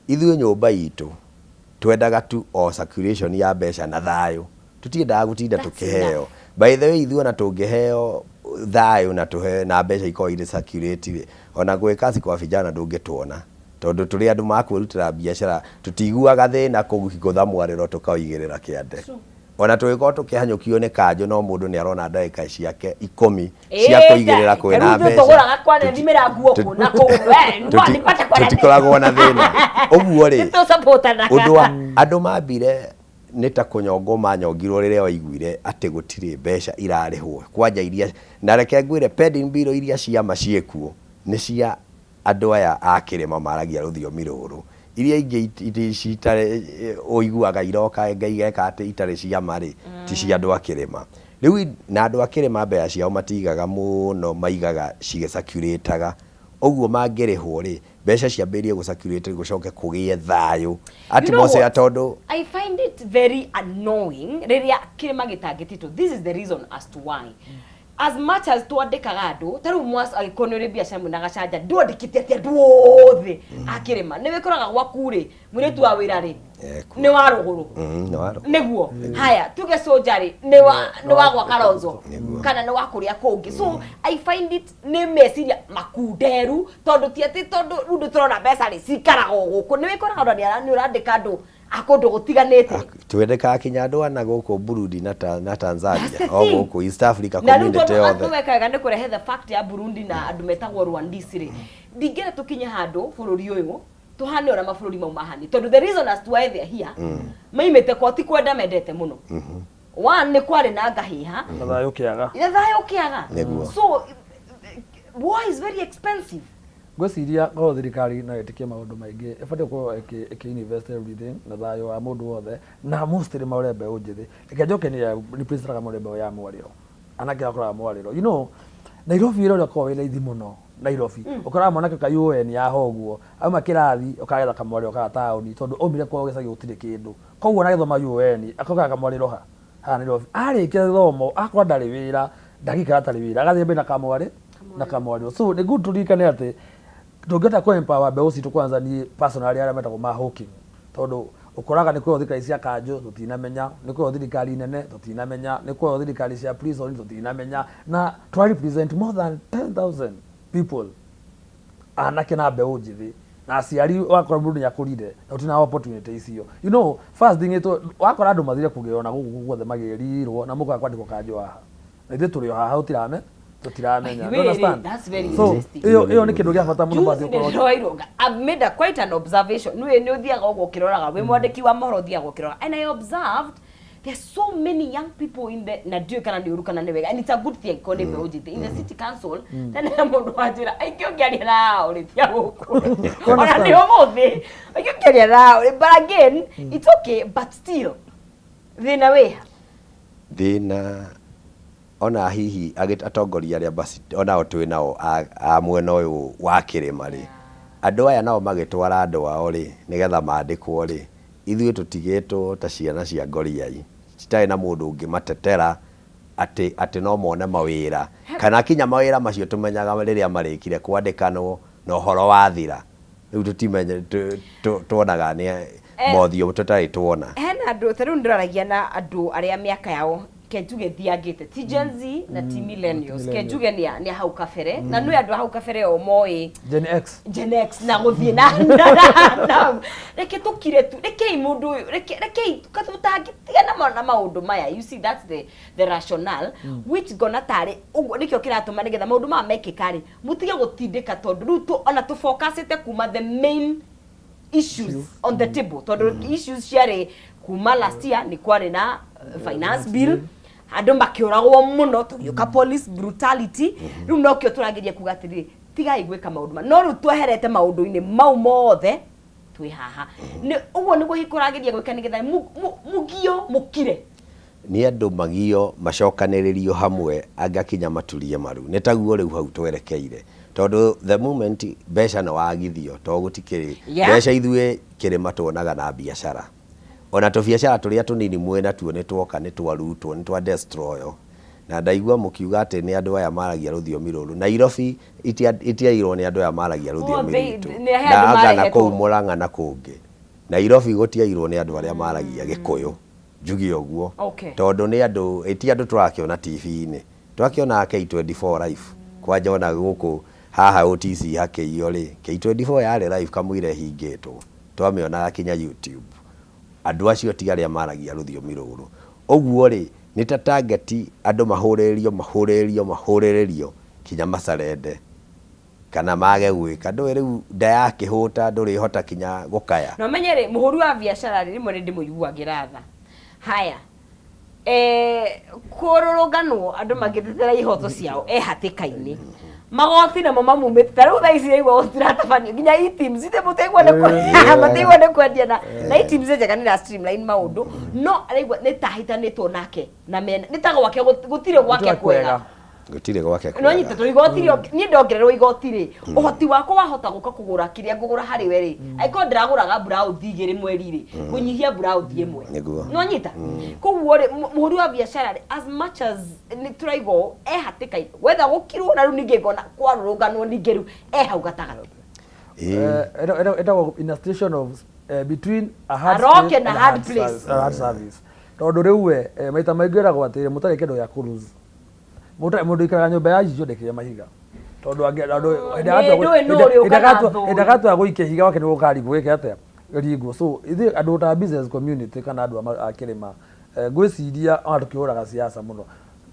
ithuĩ nyũmba itũ twendaga tu o circulation ya mbeca na thayo tutiendaga gutinda tukiheo. By the way ithuĩ ona tũngĩheo thayũ na tũhe na mbeca ikorwo irĩ circulate ona gwĩka kwa vijana ndũngĩtuona tondu tũrĩ andũ makwĩrutĩra biacara tũtiguaga thĩna kũgutha mwarĩro tũkaũigĩrĩra kĩande. Ona tũgĩkorwo tũkĩhanyũkio nĩ kanjũ no mũndũ nĩ arona ndagĩka ciake 10 cia kũigĩrĩra kwĩna mbeca. Tũtikoragwo na thĩna. Ũguo rĩ ũndũ andũ mambire nĩ ta kũnyongwo manyongirwo rĩrĩa waiguire atĩ gũtirĩ mbeca irarĩhwo kwanja iria na reke ngwĩre pending bill iria ciama ciĩkuo nĩ cia andũ aya a kĩrĩma maragia rũthiomi rũrũ. Iria ingĩ citarĩ ũiguaga iroka ngaigeka atĩ itarĩ ciama rĩ ti cia andũ a kĩrĩma. Rĩu na andũ a kĩrĩma mbeca ciao matigaga mũno maigaga cigĩcirculateaga. Ũguo mangĩrĩhwo rĩ mbeca ciambĩrĩrie gũcirculate gũcoke kũgĩe thayũ. Ati mose ya tondu I find it very annoying rĩrĩa kĩrĩma gĩtangĩtitwo. This is the reason as to why. As much as twandĩkaga andũ tarĩu mwas agĩkorwo nĩ ũrĩ biacara mwĩna gacanja ndwandĩkĩte atĩ andũ othe a kĩrĩma nĩ wĩkoraga gwaku rĩ mũirĩtu wa wĩra rĩ nĩ wa rũgũrũ nĩguo haya tuge soja rĩ nĩ wa gwa Kalonzo kana nĩ wa kũrĩa kũngĩ. So I find it nĩ meciria makunderu tondu ti atĩ tondu rĩu ndĩtũrona mbeca rĩ cikaraga gũkũ nĩ wĩkoraga nĩ ũrandĩka andũ akondo gũtiganĩte twendeka kinya andũ ana gũkũ Burundi na Tanzania o gũkũ East Africa community yothe na twekaga nĩ kũrehe the fact ya Burundi na andũ metagwo Rwandisi rĩ ndingĩra tũkinye handũ bũrũri ũyũ tuhane ona mabũrũri mau mahani tondu the reason as to why they are here maimĩte koti kwenda mendete mũno one nĩ kwarĩ na ngahĩha na thayũ kĩaga so war is very expensive. Gwĩciria no thirikari no ĩtĩkie maũndũ maingĩ ĩbatiĩ gũkorwo ĩkĩinvest everything na thayũ wa mũndũ wothe na mostly maũrĩa mbeũ njĩthĩ reke njoke nĩ replace maũrĩa mbeũ ya mwarĩro anake akoraga mwarĩro you know Nairobi ĩrĩa ũkoragwo wĩ raithi mũno Nairobi ũkoraga mwanake ka UN ya hoguo auma kĩrathi ũkagetha kamwarĩro ka taũni tondũ omire kwao gĩcagi gũtirĩ kĩndũ koguo nagĩthoma UN akoraga kamwarĩro ha Nairobi arĩkia gĩthomo akora ndarĩ wĩra ndagĩikara atarĩ wĩra agathiĩ mbere na kamwarĩro so nĩ good tũririkane atĩ ndũngĩhota kũ-empower mbeũ citũ kwanza niĩ personally arĩa metagwo ma-hawking tondũ ũkoraga nĩ kwĩyo thirikari cia kanjũ tũtinamenya nĩ kwĩyo thirikari nene tũtinamenya nĩ kwĩyo thirikari cia prison tũtinamenya na try represent more than 10,000 people anake na mbeũ njĩthĩ na aciari wakora mũndũ nĩakũrire na ũtina opportunity icio you know first thing ito wakora andũ mathire kũgĩona gũkũ guothe magĩrirwo na mũkaga kwandĩkwo kanjũ haha na ithuĩ tũrĩ o haha tũtiramenya That's very so interesting. Iyo nĩ kĩndũ gĩa bata mũno bathi ũkorwo. I've made quite an observation. Nĩ ũthiaga ũguo ũkĩroraga wĩ mwandĩki wa mohoro ũthiaga ũkĩroraga and I observed there's so many young people in the na ndiũ kana nĩ ũru kana nĩ wega and it's a good thing kone mbeũ njĩthĩ in the city council tena mũndũ wanjĩra aingĩ ũngĩaria nao rĩ tia gũkũ ona nĩ ũmũthĩ aingĩ ũngĩaria nao but again it's okay but still thĩna wĩha thĩna ona hihi atongoria arĩa basi ona otwe nao a mwena ũyũ wa kĩrĩma rĩ andũ aya nao magĩtwara andũ ao rĩ nĩgetha mandĩkwo rĩ ithuĩ tũtigĩtwo ta ciana cia ngoriai citarĩ na mũndũ ũngĩmatetera atĩ no mone mawĩra kana kinya mawĩra macio tũmenyaga rĩrĩa marĩkire kwandĩkanwo na ũhoro wa thira rĩu tũtimenye tuonaga nĩ mothio tũtarĩ tuona hena andũ tarĩu ndĩraragia na andũ arĩa mĩaka yao kenjuge thiagĩte ti Gen Z na ti millennials kenjuge nĩ hau kabere na nĩ andũ hau kabere o moĩ Gen X na gũthiĩ na reke tũkire tu rekei mũndũ ũyũ rekei tũtangĩtigana na maũndũ maya you see that's the rationale which gonna tarĩ ũguo nĩkĩo kĩratũma nĩgetha maũndũ maya mekĩka rĩ mũtige gũtindĩka tondũ rĩu ona tũfocusĩte kuma the main issues on the table tondũ issues ciarĩ kuma last year nĩ kwarĩ na finance bill andũ makĩũragwo mũno tũgĩũka police brutality rĩu nokĩo tũrageria kuga atĩrĩ tigai gwĩka maũndũ no rĩu tweherete maũndũ-inĩ mau mothe twĩ haha ũguo nĩguo hikũrageria gwĩka nĩgetha mũgio mũkire nĩ andũ magio macokanĩrĩrio hamwe angakinya maturie maru nĩ taguo rĩu hau twerekeire tondu the moment mbeca no wagithio to gutikiri mbeca ithuĩ kĩrĩma tuonaga na biacara ona biacara tũrĩa tũnini mwena tuo nĩ tuoka nĩ twarutwo nĩ twa destroy na ndaigua mũkiuga atĩ nĩ andũ aya maragia rũthiomi rũrũ Nairobi itiairwo nĩ andũ aya maragia rũthiomi rũrũ na anga na kũu Mũrang'a na kũngĩ Nairobi gũtiairwo nĩ andũ arĩa maragia Gĩkũyũ njugi oguo Okay. tondu ni andu eti andu turakiona TV-ini turakiona K24 live kwanja ona guku haha OTC hakeio ri K24 yari live kamwire hingitwo twamiona kinya YouTube andu acio ti aria maragia ruthiomi ruru oguo ri ni ta target andu mahuririo kinya macarende kana mage gwika ndu riu nda yake huta nduri hota kinya gukaya no menyere muhuri wa biashara rimwe ndi muyuagira tha haya kururunganwo andu magithethera ihoto ciao hatikaini magoti namo mamumite taru tha ici igwa gutiratabania nginya teams ite mutegwa ne mategwa ne kwendia na teams njega ni streamline maundu no araigwa ni tahitanitwo nake na mena nitago wake gutire gwake kwega gutire gwake no nyita to igoti ni ndongererwo igoti ri uhoti wako wahota guka kugura kiria ngugura hari we ri aiko ndiraguraga brown thigiri mweri ri kunyihia brown thiemwe no nyita koguo ri muhuri wa biashara ri as much as ni turaigo hatika whether gukirwo na ru ninge ngona kwarurunganwo ninge ru hau gatagati in a station of between a hard service tondu riu we maita maingi eragwo atiri mutari kindu ya kuruzi mundu ikaraga nyumba ya jijo ndekire mahiga tondu ndagatu aguike higa wake ni gukaribu wike atia ringo so ithi andu ta business community kana andu akirima gwiciria andu tukihuraga siasa muno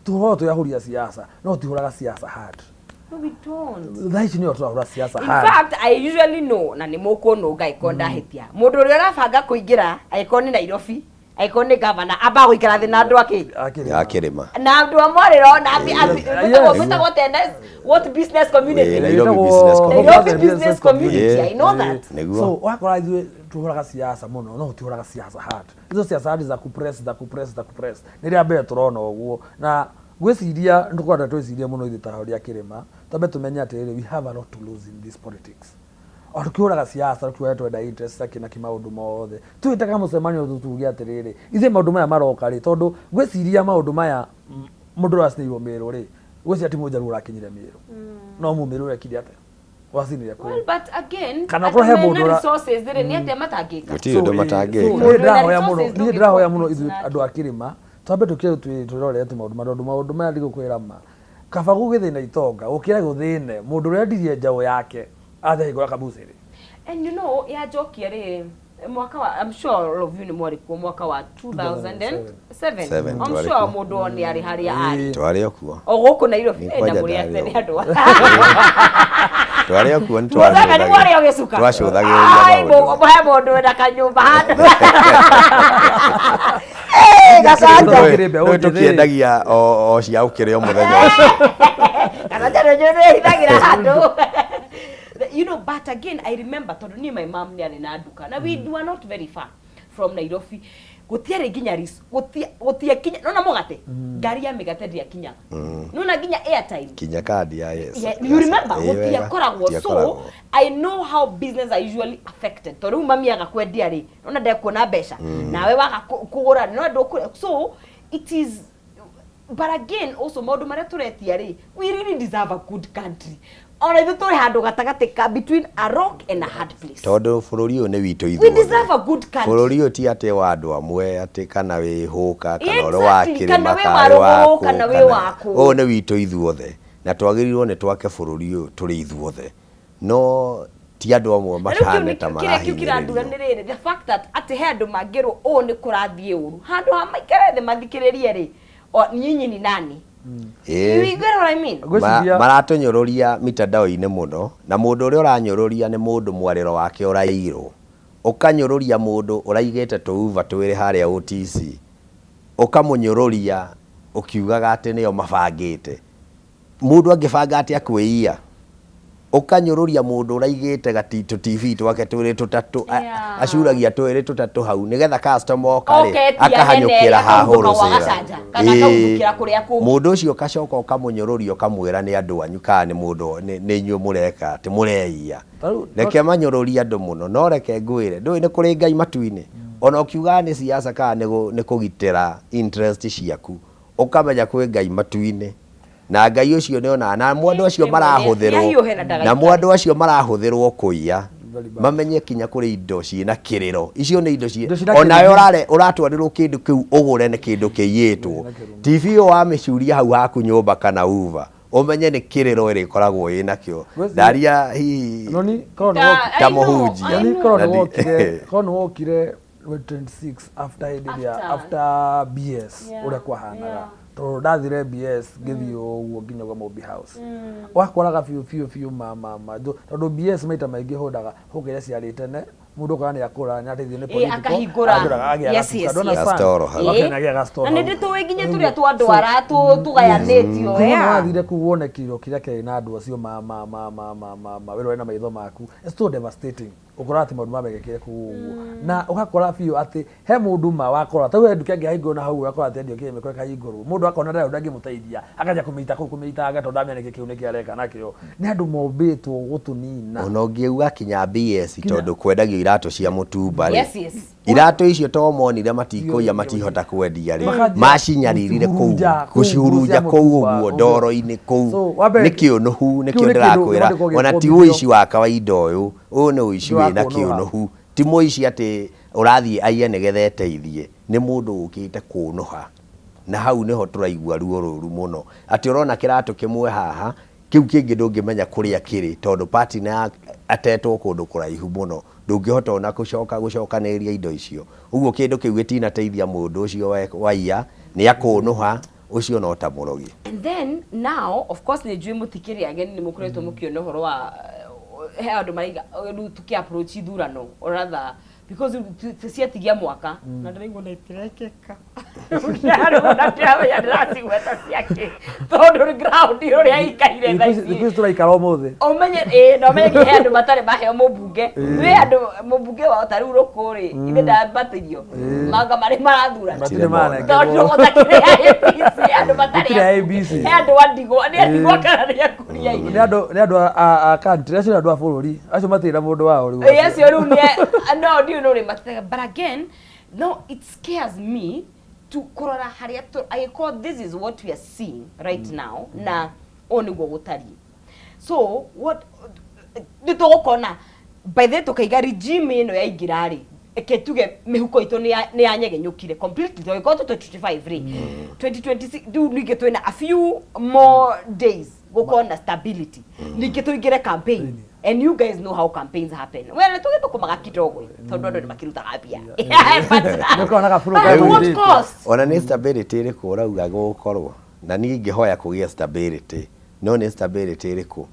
tuho tuyahuria siasa no tihuraga siasa hard no we don't thaici ni turahura siasa hard in fact I usually know na ni mukuno ngaiko ndahitia mundu uria arabanga kuingira aikoni Nairobi aikoni governor aba guikara thi na andu akirima na andu amoriro na mutagwo tennis what business community business community I know that so wakora ithu tuhuraga siasa muno no tuhuraga siasa hard izo siasa hard za kupress ni ria mbere turona uguo na gwiciria ndukwenda twiciria muno ithu tahoria kirima tambe tumenya atiri we have a lot to lose in this politics Arukuraga siasa tukwetwe da interest sakina kimaundu mothe twitaga mucemanio tutugia atiriri ithe maundu maya maroka ri tondu gwiciria maundu maya mundu racinirwo miru ri gwicia ti mujaru urakinyire miru no mumiru rekire ate wacinire kwa well but again kana ko he mundu resources thire ni ate matangika guti undu matangika ni ndahoya muno ithu andu akirima twambe tukire twirorete maundu maya ndigukwira ma kaba gugithina itonga ukira guthine mundu ria ndirie njao yake athe igora kabusiri and you know ya joki ri mwaka wa I'm sure all of you ni mwari kwa mwaka wa 2007 I'm sure mundu ni ari haria ari twari okuo oguku Nairobi na muri atene andu twari okuo ni twari mwari ogesuka twacuthagiria ai he mundu na kanyumba handu gasanja tukiendagia o cia ukire o muthenya kana jaro jore hidagira handu. You know, but again, I remember tonduni my mom ni na duka na we were not very far from Nairobi. Gutiare ginya ris, gutia kinya nona mogate. Gari ya megate dia kinya. Nona ginya airtime. Kinya card ya yes. Yeah, you remember gutia koragwo so I know how business are usually affected. Tondu mami agakwendia ri. Nona ndekuona mbeca. Nawe waga kugura no ndoku so it is. But again also maundu maria turetia ri we really deserve a good country. Ona ithu turi handu gatagati ka between a rock and a hard place. Tondu bururi uyu ni witu ithu. We deserve a good country. Bururi uyu ti ate wa andu amwe ate kana wi huka kana ro wakire kana wi waku. O ni witu ithu othe. Na twagirirwo ni twake bururi uyu turi ithu othe. No ti andu amwe mahane ta marahinyiririo. The fact that ate he andu mangirwo o ni kurathie uru. Handu ha maikare the mathikiririe ri. O nyinyi ni nani? You get what I mean? Maratonyororia mitandao-ini muno na mundu uria uranyororia ni mundu mwariro wake urairwo ukanyororia mundu uraigete tuuva twiri haria OTC ukamunyororia ukiugaga ati niyo mabangite mundu angibanga ati akwiia ukanyororia mundu uraigete gatito TV twake twiri tutatu acuragia twiri tutatu hau nigetha customer okari akahanyukira hahuru kana kuria ku mundu ucio kacoka ukamunyororia ukamwira ni andu anyu kana ni mundu ni inyu mureka ati mureia reke manyororia andu muno no reke ngwire ndui ni kuri ngai matuini ona ukiuga ni siasa kana ni kugitira interest ciaku ukamenya kwi ngai matuini na ngai ucio ni ona na mwandu acio marahuthirwo na mwandu acio marahuthirwo kuiya mamenye kinya kuri indo ciina kiriro icio ni indo onayo uratwarirwo kindu kiu ugure ni kindu kiyitwo TV wa micuria hau haku nyumba kana uva umenye ni kiriro iri koragwo ina kio daria hi noni kono ta muhunjia noni kono wokire 26 after BS uria kwahanaga to ndathire BS ngithio uguo nginya kwa Mobi House wakoraga fiu mama tondu BS maita maingi hodaga hugire ciari tene mundu kana ni akura nyateithio ni political akahingura yes gastoro na ndi tuwe nginya turia twandwara tugayanitio wathire kuwone kiro kiria kiri na andu acio ma wero na maitho maku it's so devastating ukora ati maundu mabegekire kuguo na ukakora fiu ati he mundu ma wakora tau endu kengi haingwo na hau ukora ati endu kengi mekore kahingurwo mundu akona ndio ndangi muteithia akaja kumita agato ndamenya kiu ni kiareka nakio ni andu mombitwo gutunina ona ngiuga kinya BS tondu kwendagio irato cia mutumba ri irato icio to monire matikuya matihota kwendia ri macinyaririre kuu gucihurunja kuu uguo ndoro-ini kuu nikio nuhu nikio ndirakwira ona ti uici wa kawaida uyu ni uici wina kiunuhu ti muici ati urathie aiye nigethe teithie ni mundu ukite kunuha na hau niho turaigua ruo ruru muno ati urona kirato kimwe haha kiu kingi ndungimenya kuria kiri tondu party na atetwo kundu kuraihu muno ndungihota ona gucokaniria indo icio uguo kindu kiu gitina teithia mundu ucio waia ni akunuha ucio no ta murogi. And then now of course ni jui mutikiri again ni mukuretwo mukiona horo wa he andu maiga tuki approach thurano or rather because tusiatigia mwaka na ndiraigua nitirekeka ndio ya ndati weta ciake tondu ground iria ikaire thaici turaikara umuthi omenye no menye he andu matare maheo mubunge we andu mubunge wa otari rukuri inde ndambatirio manga mari marathura tondu otakire andu matare ABC andu wandigo ni andigo kana ni akuria ni andu a country acio andu a bururi acio matira mundu wao riu yes you no do you know but again no it scares me to korora haria I call this is what we are seeing right now na oniguo gutari so what nitugukona by the tukaiga regime ino ya igirari eketuge mihuko itu ni yanyegenyukire completely to go to 25 2026 do nigetwena a few more days gukona stability nigetuigire campaign and you guys know how campaigns happen well tugeto kumaga kidogo tondu ndo makiruta gapia nokona ka furu what cost ona ni stability iri kurauga gukorwo na ni ngihoya kugia stability no ni stability iri ku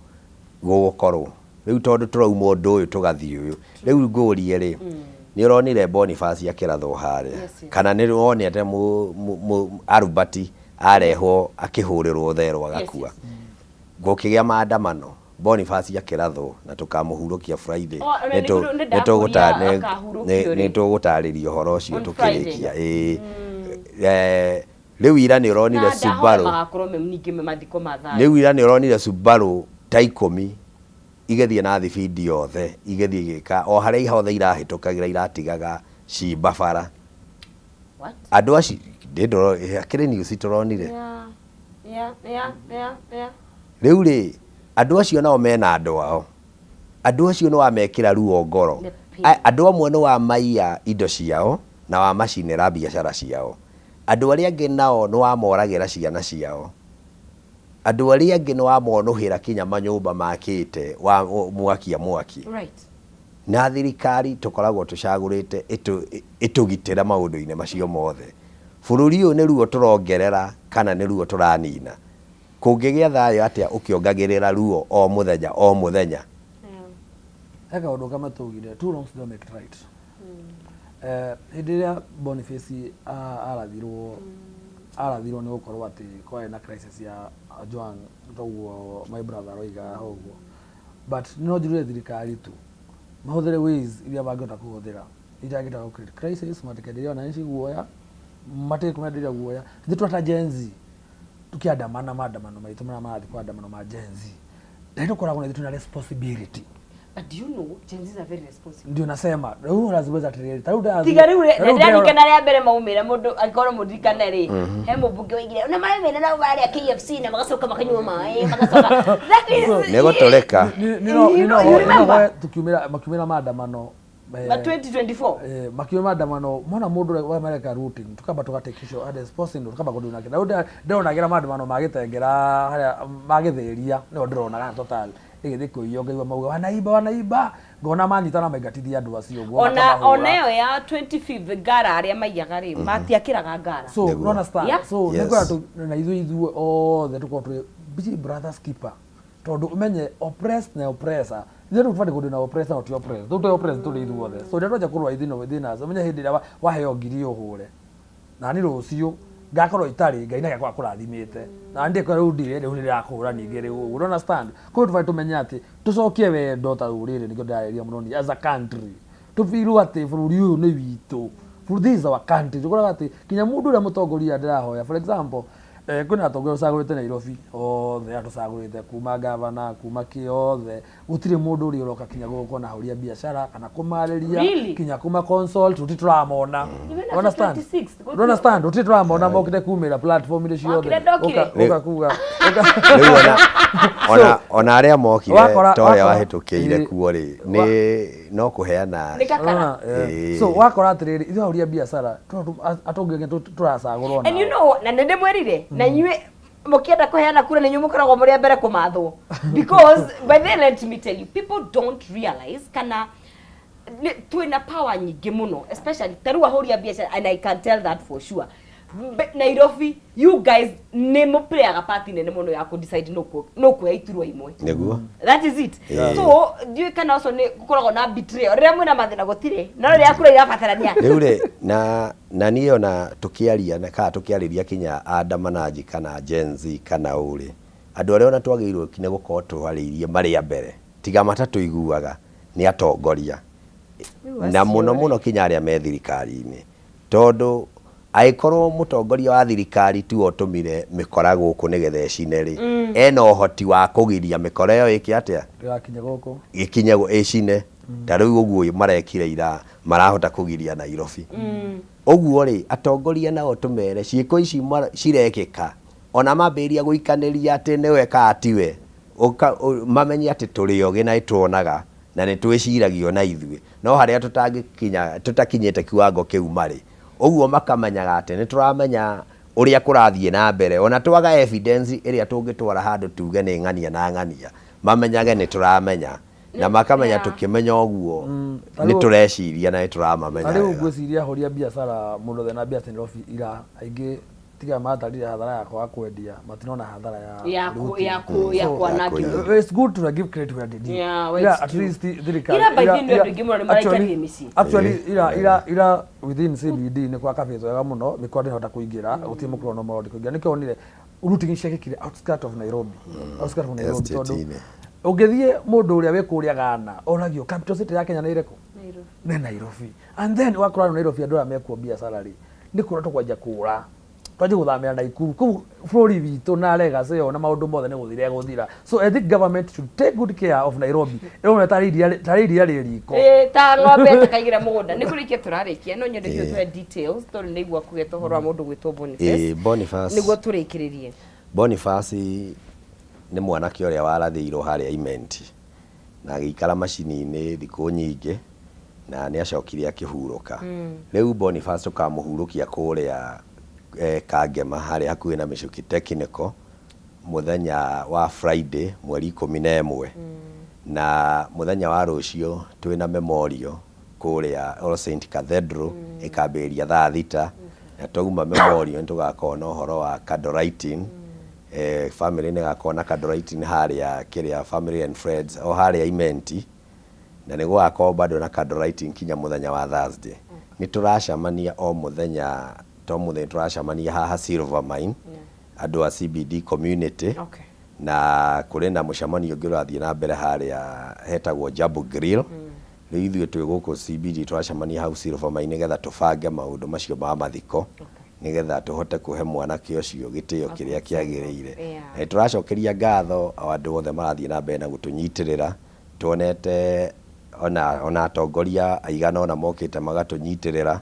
gukorwo riu tondu turauma undu uyu tugathi uyu riu ngurie ri ni uronire Boniface akiratho hare kana ni wonete Arubati arehwo akihurirwo thero agakua gukigia maandamano Boniface akiratho na tukamuhurukia Friday nitugutaririo horo ucio tukirikia riu ira ni uronire Subaru riu ira ni uronire Subaru ta 10 igethie na thi feed yothe igethie gika o haria ihothe irahitukagira iratigaga cimba bara andu aci ndindoro akire news turonire riu ri andu acio nao mena andu ao andu acio no wamekira ruo ngoro andu amwe no wamaiya indo ciao na wamacinira biacara ciao andu aria angi nao no wamoragira ciana ciao andu aria angi no wamonuhira kinya manyumba makite wa mwaki right na thirikari tukoragwo tucagurite itugitira maundu-ine macio mothe bururi uyu ni ruo turongerera kana ni ruo turanina kungigia thayo atia ukiongagirira ruo o muthenya eka undu kama tugire two wrongs don't make right hidiria Boniface arathirwo ni gukorwo ati kwari na crisis ya Joan toguo my brother roiga hoguo but no njurire thirikari tu mahuthire ways iria bangota kuhuthira ijagita ku create crisis matekenderia na nchi guoya matekenderia guoya thitwata jenzi tukiandamana maandamano maitu mara marathi kwa andamano ma jenzi ndio koragwo na thituna responsibility But do you know Gen Z are very responsible? Ndio nasema rĩu lazima atirĩrĩ tarĩu tiga rĩu ndirikana rĩa mbere maumĩra mũndũ angĩkorwo mũdirikane rĩ he mũmbunge waigire na maremena na barĩa KFC na magacoka makanyua maĩ magacoka that is negotoleka tukiumĩra maandamano ma 2024 makiuma maandamano mona mũndũ wa America routing tukamba tugatekisho at as possible tukamba kũnduna kĩndũ ndĩronagira maandamano magĩtengera harĩa magĩthĩria nĩo ndĩronaga total igithĩ kũiyo ngaigua mauga wanaiba ngona manyitana maingatithia andũ acio guo ona yo ya 25th ngara arĩa maiyaga rĩ matiakĩraga ngara so you understand so nĩgwa na ithuĩ othe tukorwo twĩ big brothers keeper tondu umenye oppressed na oppressor ithuĩ tũbatiĩ kũndũ na oppressor na ti oppressed tũtũ oppressed tũrĩ ithuothe so ndio twaja kũrũa ithina umenye hĩndĩ ĩrĩa waheo ngiri ũhũre na ni rũciũ ngakorwo itarĩ ngai na gĩakwa kũrathimĩte na ndĩ kwa rĩu ndire rĩu nĩndĩrakũra ningĩ rĩu you understand kũrĩ tũbatiĩ tũmenye atĩ tũcokie wendo ta rũrĩrĩ nĩkĩo ndĩrarĩria mũno ni as a country tũbirwo atĩ bũrũri ũyũ nĩ witũ this is our country tũkoraga atĩ kinya mũndũ ũrĩa mũtongoria ndĩrahoya for example kwĩna atongoria ũcagũrĩte Nairobi othe atũcagũrĩte kuma gavana kuma kĩothe gũtirĩ mũndũ ũrĩa ũroka kinya gũkũ na hũria biacara kana kũmarĩria kinya kuma consult tũtituramona understand tũtituramona mokĩte kumĩra platform iria ciothe ũkakuga ona arĩa mokire torĩa wahĩtũkĩire kuo rĩ nĩ no kũheana so wakora atĩrĩrĩ ithuĩ hũria biacara atongoria tũracagũrwo and you know na ndĩmwĩrire na inyuĩ mũkĩenda kũheana kura nĩ inyuĩ mũkoragwo mũrĩ mbere kũmathwo because by then let me tell you people don't realize kana twĩna power nyingĩ mũno especially tarĩu ahũria biacara and I can tell that for sure Nairobi you guys nĩ mũplayaga part nene mũno ya kũdecide no kuoya iturwa imwe nĩguo that is it so ndiũ kana also nĩ gũkoragwo na betrayal rĩrĩa mwĩna mathĩna gũtirĩ no rĩrĩa kura irabatarania rĩu rĩ na niĩ ona tũkĩaria na kana tũkĩarĩria kinya andamanaji kana Gen Z kana ũrĩ andũ arĩa ona twagĩrĩirwo kinya gũkorwo tũharĩirie marĩa mbere tiga matatũ iguaga nĩ atongoria na mũno kinya arĩa me thirikari-inĩ tondu aikorwo mũtongoria wa thirikari tu otumire mĩkora gũkũ nĩgetha ecine rĩ ena ũhoti wa kũgiria mĩkora ĩyo ĩkĩ atĩa gakinya gũkũ gĩkinye ecine ta rĩu ũguo marekire ira marahota kũgiria Nairobi ũguo rĩ atongoria nao tũmere ciĩko ici cirekĩka ona mambĩrĩria gũikanĩria atĩ nĩwe ka tiwe mamenye atĩ tũrĩ ogĩ na nĩtuonaga na nĩtwĩciragio na ithuĩ no harĩa tũtakinyĩte kiwango kĩu marĩ ũguo makamenyaga atĩ nĩtũramenya ũrĩa kũrathiĩ na mbere ona twaga evidence ĩrĩa tũngĩtwara handũ tuge nĩ ng'ania na ng'ania mamenyage nĩtũramenya na makamenya tũkĩmenya ũguo nĩtũreciria na nĩtũramamenya rĩu ngwĩciria ahũria biacara mũndũ thena biacara Nairobi ira aingĩ tiga matarire hathara yakwa kwendia matinona hathara ya kwanaki it's good to give credit where they did at least thirikari actually ira within CBD nĩ kwa cafe wega mũno mĩkora ndĩhota kũingĩra gũtirĩ mũkũrwo no maũndũ kũingĩra nĩkĩo onire routing ciekĩkire outskirt of Nairobi tondũ ũngĩthiĩ mũndũ ũrĩa wĩ kũrĩa Ghana onagio capital city ya Kenya nĩ ĩrĩkũ nĩ Nairobi and then wakora Nairobi andũ arĩa mekuo biacara rĩ nĩ kũra tũkwanja kũra twaje gũthamĩra Naikuru kũu bũrũri witũ na legacy yo na maũndũ mothe nĩ gũthira so I think government should take good care of Nairobi ĩrona tarĩria rĩriko ta ng'ombe takaigira mũgũnda nĩ kũrĩkia tũrarĩkia no nyenderio tũhe details tondũ nĩ igua kũgeta ũhoro wa mũndũ gwĩtwo Boniface nĩguo tũrĩkĩrĩrie Boniface nĩ mwanake ũrĩa warathĩirwo harĩa Imenti na agĩikara macini-inĩ thikũ nyingĩ na nĩ acokire akĩhurũka rĩu Boniface tũkamũhurũkia kũrĩa Kangema harĩa hakuhĩ na Mĩcuki Technical mũthenya wa Friday mweri 11 na mũthenya wa rũciũ twĩna memorial kũrĩa All Saint Cathedral ĩkambĩrĩria thaa 6 na twauma memorial nĩtũgakorwo na ũhoro wa candlelighting family nĩ gakorwo na candlelighting harĩa kĩrĩa family and friends o harĩa Imenti na nĩ gũgakorwo bado na candlelighting kinya mũthenya wa Thursday nĩtũracemania o mũthenya tũracemania haha Silver Mine andũ a CBD community na kũrĩ na mũcemanio ũngĩ ũrathiĩ na mbere harĩa hetagwo Jabu Grill rĩu ithuĩ twĩ gũkũ CBD tũracemania hau Silver Mine nĩgetha tũbange maũndũ macio ma mathiko nĩgetha tũhote kũhe mwanake ũcio gĩtĩo kĩrĩa kĩagĩrĩire tũracokeria ngatho andũ othe marathiĩ na mbere na gũtũnyitĩrĩra tuonete ona atongoria aigana ona mokite magatunyitirira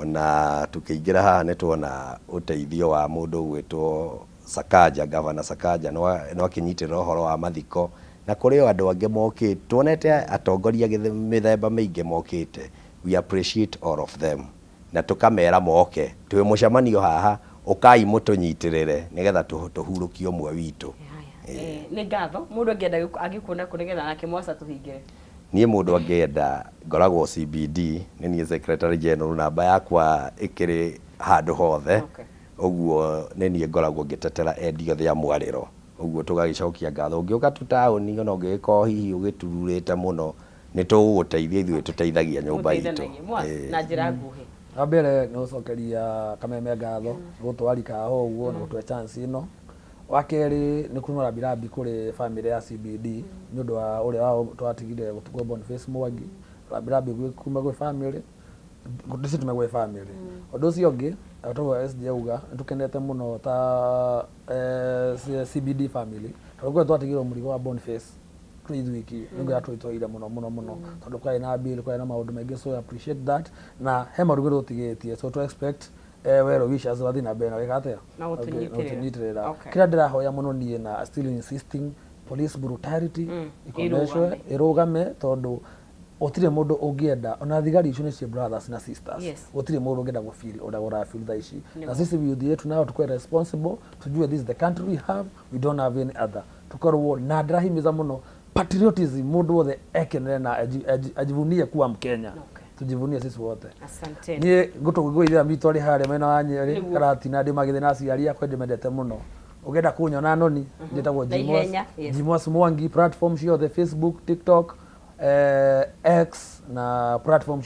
ona tukiingira haha ni tuona uteithio wa mundu gwitwo Sakaja, Governor Sakaja no akinyitirira uhoro wa mathiko na kuri andu angi mokite tuonete atongoria mithemba mingi mokite. We appreciate all of them na tukamera moke twi mucemanio haha ukai mutunyitirire nigetha tuhurukio mwe witu. Ni ngatho mundu angienda agikuna kurigetha nake mwaca tuhingire. Niĩ mũndũ angĩenda ngoragwo CBD nĩ niĩ Secretary General, namba yakwa ĩkĩrĩ handũ hothe, ũguo nĩ niĩ ngoragwo ngĩtetera endia othe a Mwarĩro, ũguo tũgagĩcokia ngatho. Ũngĩũka tu taũni ona ũngĩgĩkorwo hihi ũgĩtururĩte mũno nĩ tũgũgũteithia, ithuĩ tũteithagia nyũmba itũ na njĩra nguhĩ. Wa mbere nĩ gũcokeria Kameme ngatho gũtwarika ho ũguo na gũtũhe chance ĩno. Wa kerĩ nĩ kuuma rambirambi kũrĩ family ya CBD nĩ ũndũ wa ũrĩa wao twatigire gũtukwo Boniface Mwangi. Rambirambi kuuma gwĩ family gũthiĩ tume gwĩ family. Ũndũ ũcio ũngĩ atogwo SJ uga nĩtũkenete mũno ta CBD family tondũ twatigirwo mũrigo wa Boniface twĩ ithuiki nĩguo atwĩtwaire mũno tondũ kwai na bill kwai na maũndũ maingĩ, so appreciate that na he marugĩrwo tigĩtie, so to expect wero wishes wathi na bena wekatea na gutunyitirira. Kira ndirahoya muno nie na still insisting police brutality ikomeshwe irugame tondu otire mundu ungienda ona thigari icio ni cia brothers na sisters, otire mundu ungienda go feel oda ora feel that ici na sisi youth yetu nao tukwe responsible tujue this is the country we have, we don't have any other. Tukorwo na ndirahimiza muno patriotism, mundu wothe ekenere na ajivunie kuwa Mkenya. Tujivunie sisi wote. Asante. Ni ngutugwithira mitu ari hare mena wa Nyeri karati na ndi magithe na aciari akwa ndimendete muno. Ugenda kunyona noni nditagwo Jimos Mwangi, platform ciothe Facebook, TikTok, X na platform